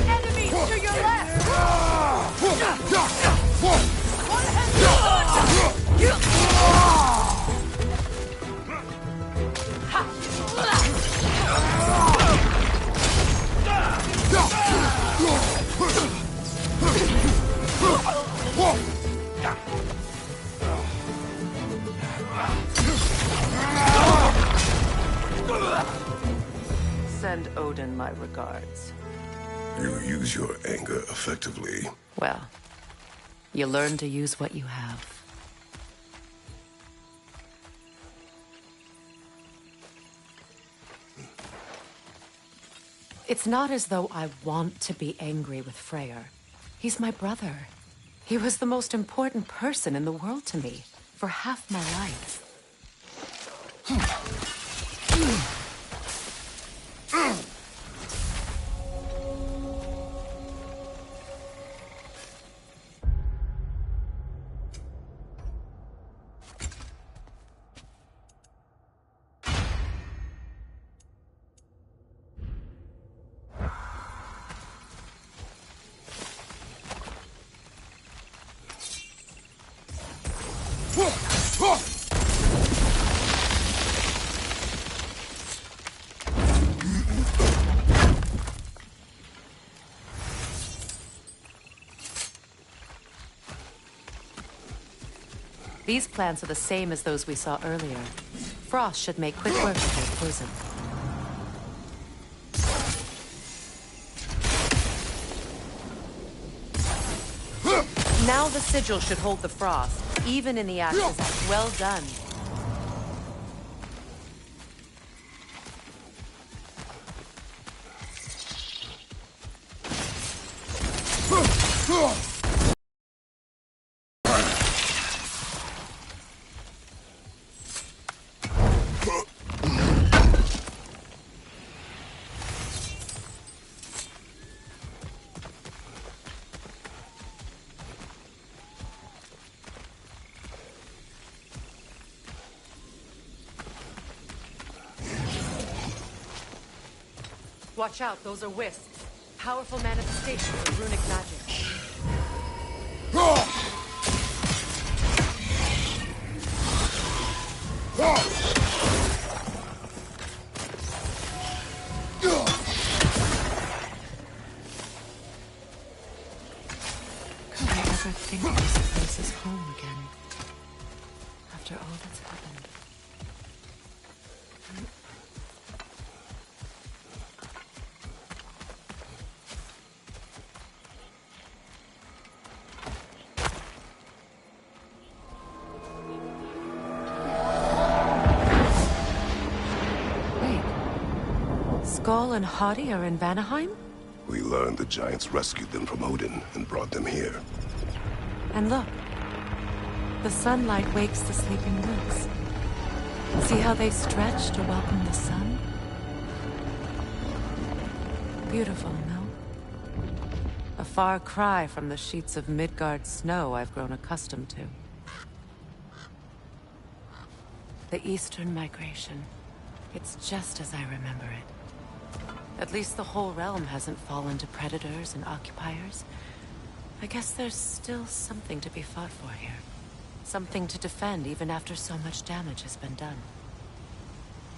Enemies to your left! Send Odin my regards. You use your anger effectively. Well, you learn to use what you have. It's not as though I want to be angry with Freyr. He's my brother. He was the most important person in the world to me for half my life. These plants are the same as those we saw earlier. Frost should make quick work of their poison. Now the sigil should hold the frost, even in the ashes. Well done. Watch out, those are wisps. Powerful manifestations of runic magic. Could I ever think this place is home again? After all that's happened. Skull and Hati are in Vanaheim? We learned the giants rescued them from Odin and brought them here. And look. The sunlight wakes the sleeping woods. See how they stretch to welcome the sun? Beautiful, no? A far cry from the sheets of Midgard snow I've grown accustomed to. The Eastern Migration. It's just as I remember it. At least the whole realm hasn't fallen to predators and occupiers. I guess there's still something to be fought for here. Something to defend even after so much damage has been done.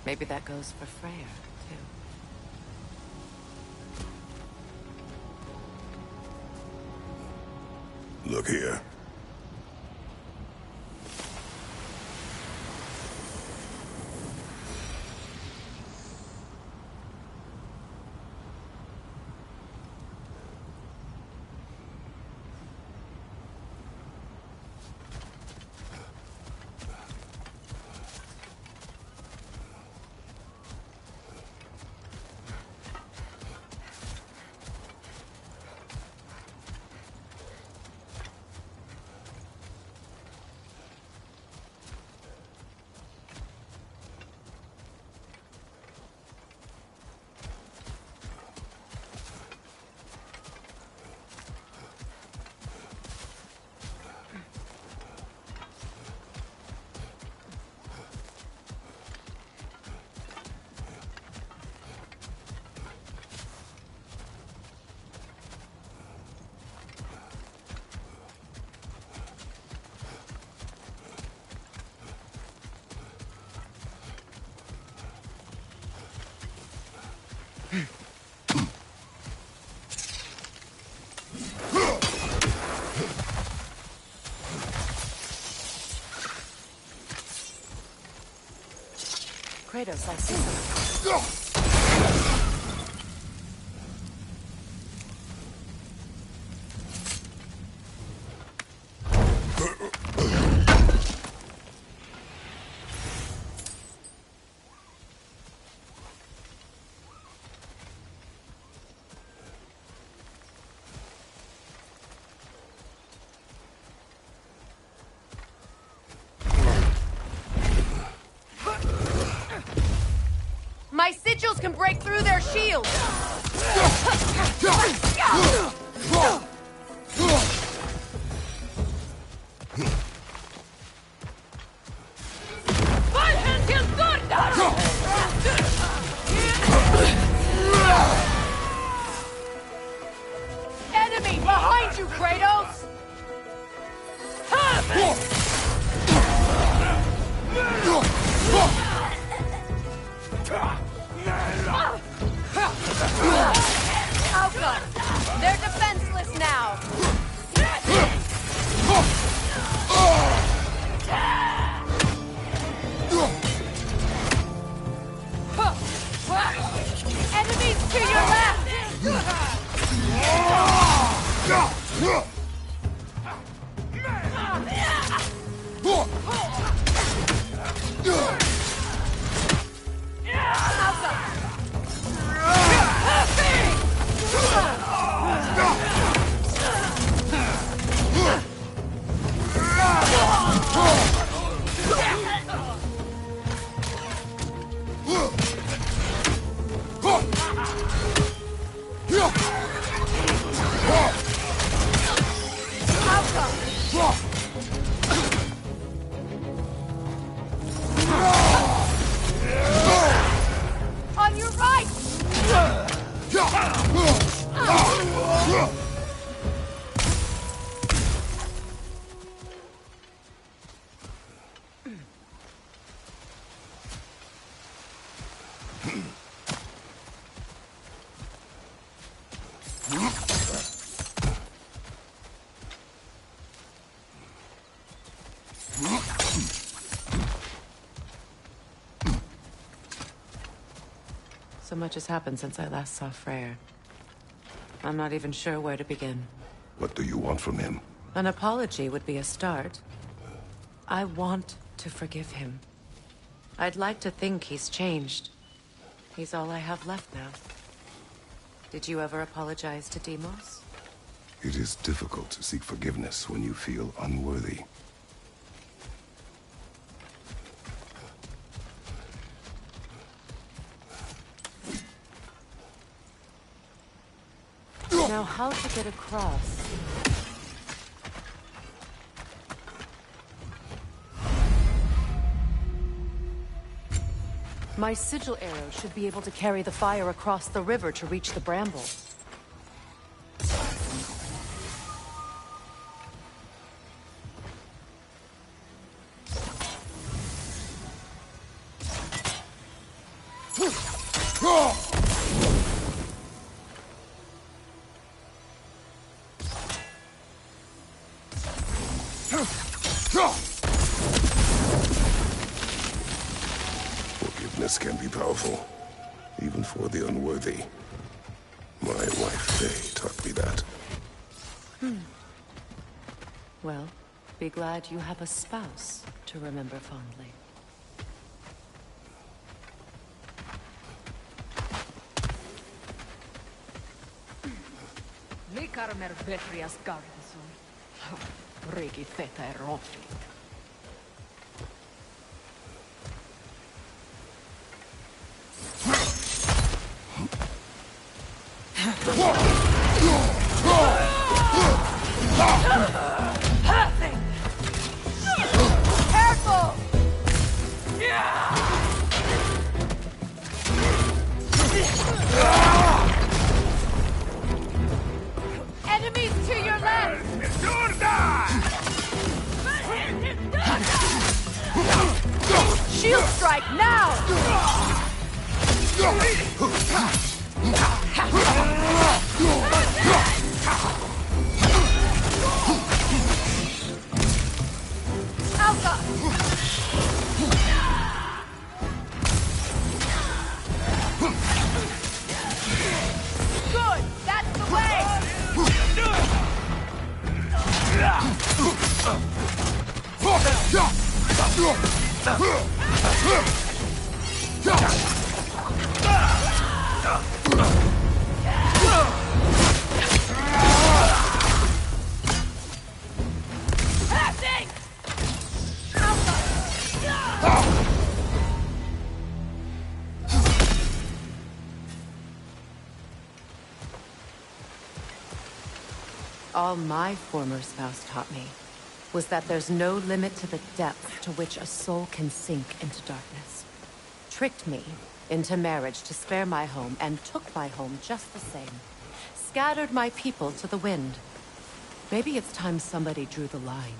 Maybe that goes for Freyr, too. Look here. Kratos, I see something. My sigils can break through their shields! Enemy behind you, Kratos! Outcome! They're defenseless now! Enemies to your left! On your right! So much has happened since I last saw Freyr. I'm not even sure where to begin. What do you want from him? An apology would be a start. I want to forgive him. I'd like to think he's changed. He's all I have left now. Did you ever apologize to Deimos? It is difficult to seek forgiveness when you feel unworthy. Now, how to get across? My sigil arrow should be able to carry the fire across the river to reach the brambles. Forgiveness can be powerful, even for the unworthy. My wife, Faye, taught me that. Well, be glad you have a spouse to remember fondly. Likarmer vetrias gardason. Regi theta erofi. Careful! Enemies to your left! Shield strike now! Alpha! Good! That's the way! Passing! All my former spouse taught me was that there's no limit to the depth to which a soul can sink into darkness. Tricked me into marriage to spare my home and took my home just the same. Scattered my people to the wind. Maybe it's time somebody drew the line.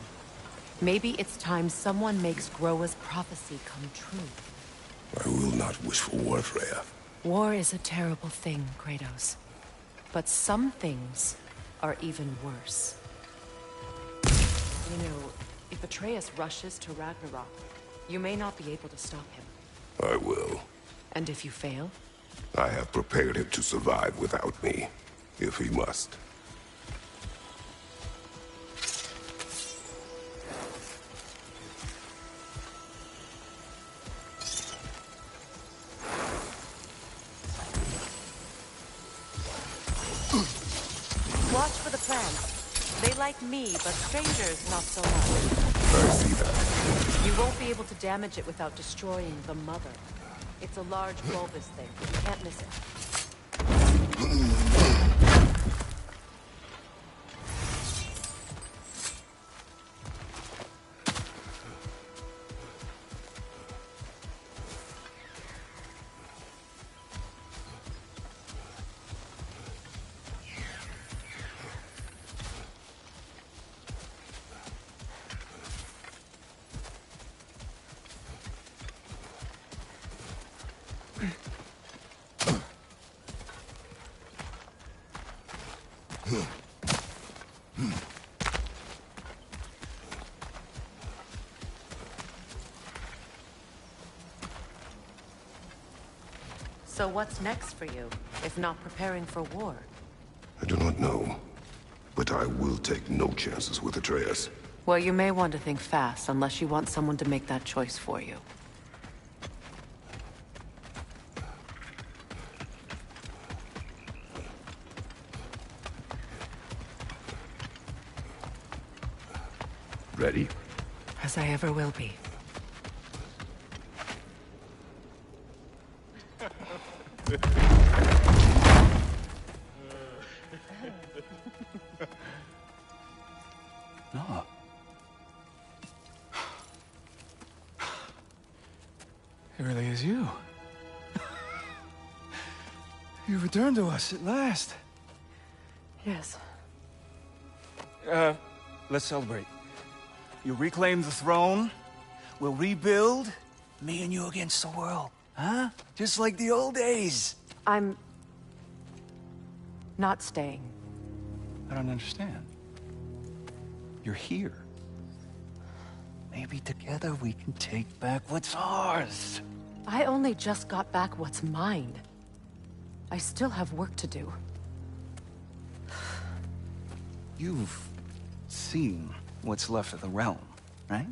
Maybe it's time someone makes Groa's prophecy come true. I will not wish for war, Freya. War is a terrible thing, Kratos. But some things are even worse. You know, if Atreus rushes to Ragnarok, you may not be able to stop him. I will. And if you fail? I have prepared him to survive without me, if he must. Watch for the plants. They like me, but strangers not so much. I see that. You won't be able to damage it without destroying the mother. It's a large bulbous thing. You can't miss it. So what's next for you, if not preparing for war? I do not know, but I will take no chances with Atreus. Well, you may want to think fast, unless you want someone to make that choice for you. Ready? As I ever will be. No. It really is you. You returned to us at last. Yes. Let's celebrate. You reclaim the throne. We'll rebuild. Me and you against the world. Huh? Just like the old days. I'm... not staying. I don't understand. You're here. Maybe together we can take back what's ours. I only just got back what's mine. I still have work to do. You've seen what's left of the realm, right?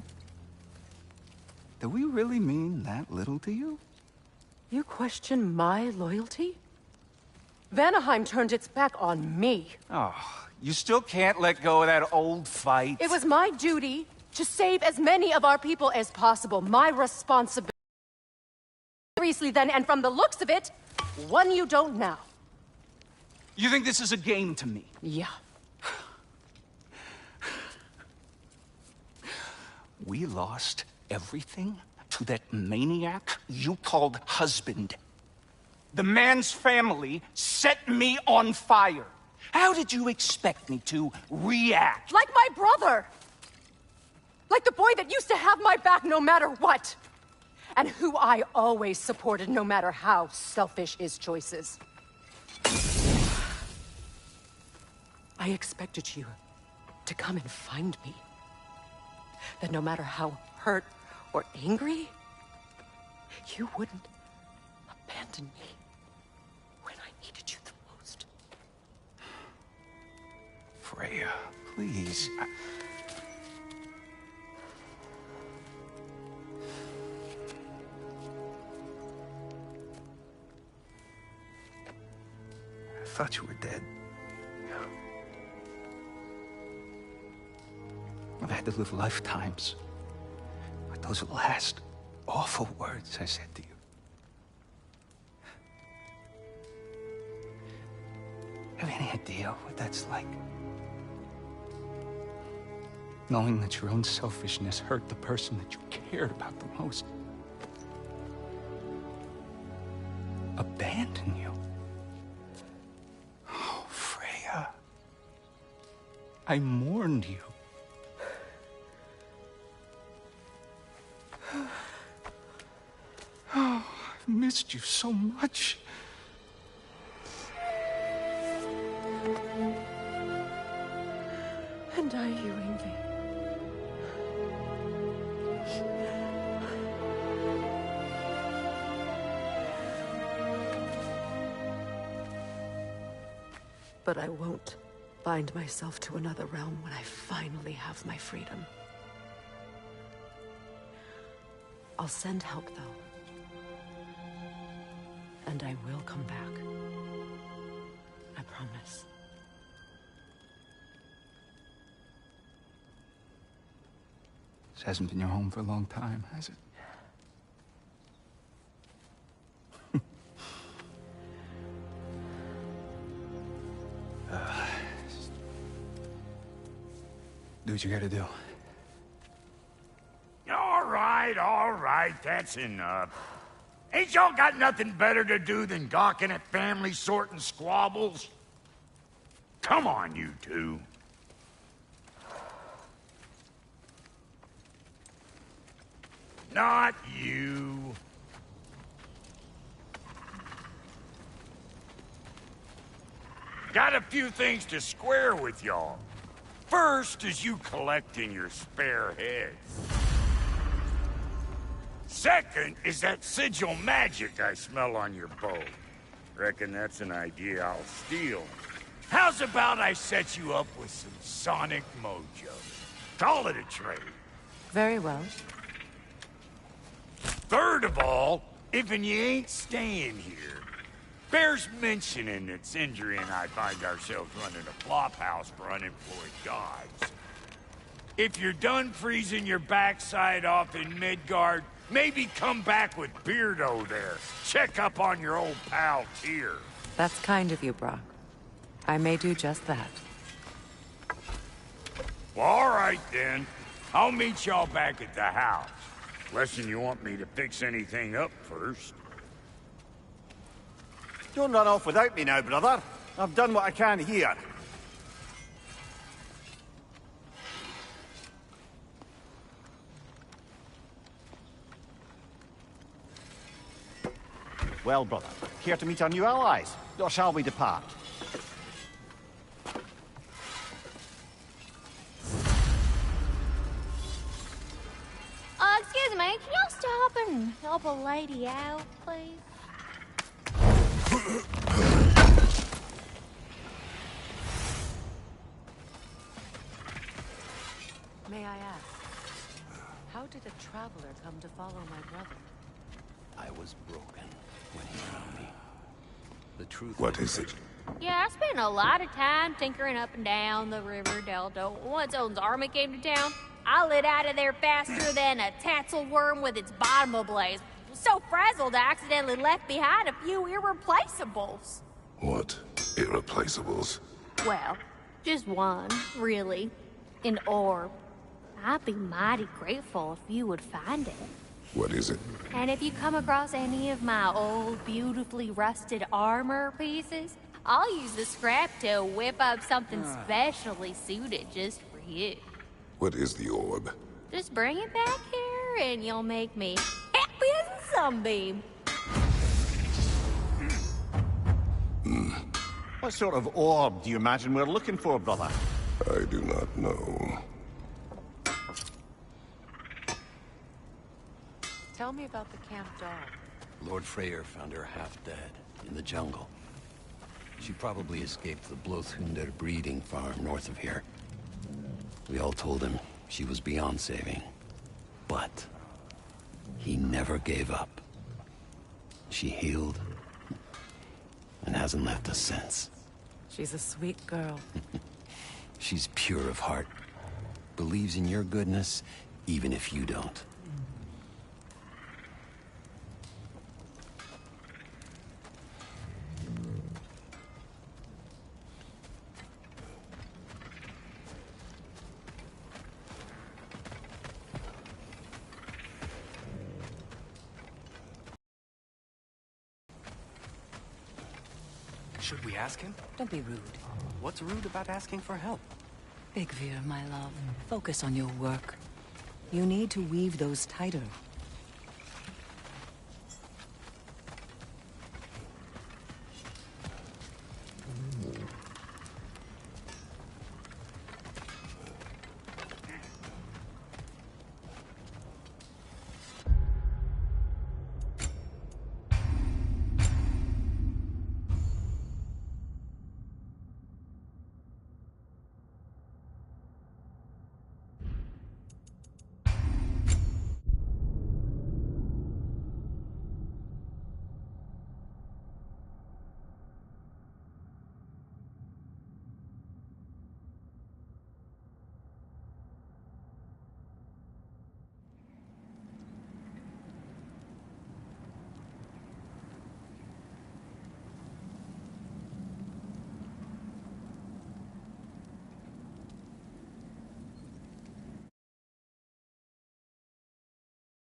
Do we really mean that little to you? You question my loyalty? Vanaheim turned its back on me. Oh, you still can't let go of that old fight? It was my duty to save as many of our people as possible. My responsibility. Seriously then, and from the looks of it, one you don't now. You think this is a game to me? Yeah. We lost everything to that maniac you called husband. The man's family set me on fire. How did you expect me to react? Like my brother! Like the boy that used to have my back no matter what! And who I always supported no matter how selfish his choices. I expected you to come and find me. That no matter how hurt or angry, you wouldn't abandon me when I needed you the most. Freya, please. I thought you were dead. I've had to live lifetimes with those last awful words I said to you. Have any idea what that's like? Knowing that your own selfishness hurt the person that you cared about the most. Abandon you. Oh, Freya. I mourned you. Oh, I've missed you so much. And are you, Ingvi? But I won't bind myself to another realm when I finally have my freedom. I'll send help, though. And I will come back. I promise. This hasn't been your home for a long time, has it? Do what you gotta do. All right, that's enough. Ain't y'all got nothing better to do than gawking at family sorting squabbles? Come on, you two. Not you. Got a few things to square with y'all. First is you collecting your spare heads. Second is that sigil magic I smell on your bow. Reckon that's an idea I'll steal. How's about I set you up with some sonic mojo? Call it a trade. Very well. Third of all, if you ain't staying here, bears mentioning that Sindri and I find ourselves running a flop house for unemployed gods. If you're done freezing your backside off in Midgard, maybe come back with Beardo there. Check up on your old pal Tyr. That's kind of you, Brock. I may do just that. Well, all right then. I'll meet y'all back at the house. Unless you want me to fix anything up first. Don't run off without me now, brother. I've done what I can here. Well, brother, care to meet our new allies? Or shall we depart? Excuse me, can y'all stop and help a lady out, please? May I ask, how did a traveler come to follow my brother? I was broken when he found me. The truth. What is it? Yeah, I spent a lot of time tinkering up and down the river delta. Once Odin's army came to town, I lit out of there faster than a tassel worm with its bottom ablaze. So frazzled, I accidentally left behind a few irreplaceables. What? Irreplaceables? Well, just one, really. An orb. I'd be mighty grateful if you would find it. What is it? And if you come across any of my old, beautifully rusted armor pieces, I'll use the scrap to whip up something specially suited just for you. What is the orb? Just bring it back here and you'll make me happy as a sunbeam. What sort of orb do you imagine we're looking for, brother? I do not know. Tell me about the camp dog. Lord Freyr found her half dead in the jungle. She probably escaped the Blothunder breeding farm north of here. We all told him she was beyond saving. But he never gave up. She healed and hasn't left us since. She's a sweet girl. She's pure of heart. Believes in your goodness, even if you don't. Should we ask him? Don't be rude. What's rude about asking for help? Big Veer, my love. Focus on your work. You need to weave those tighter.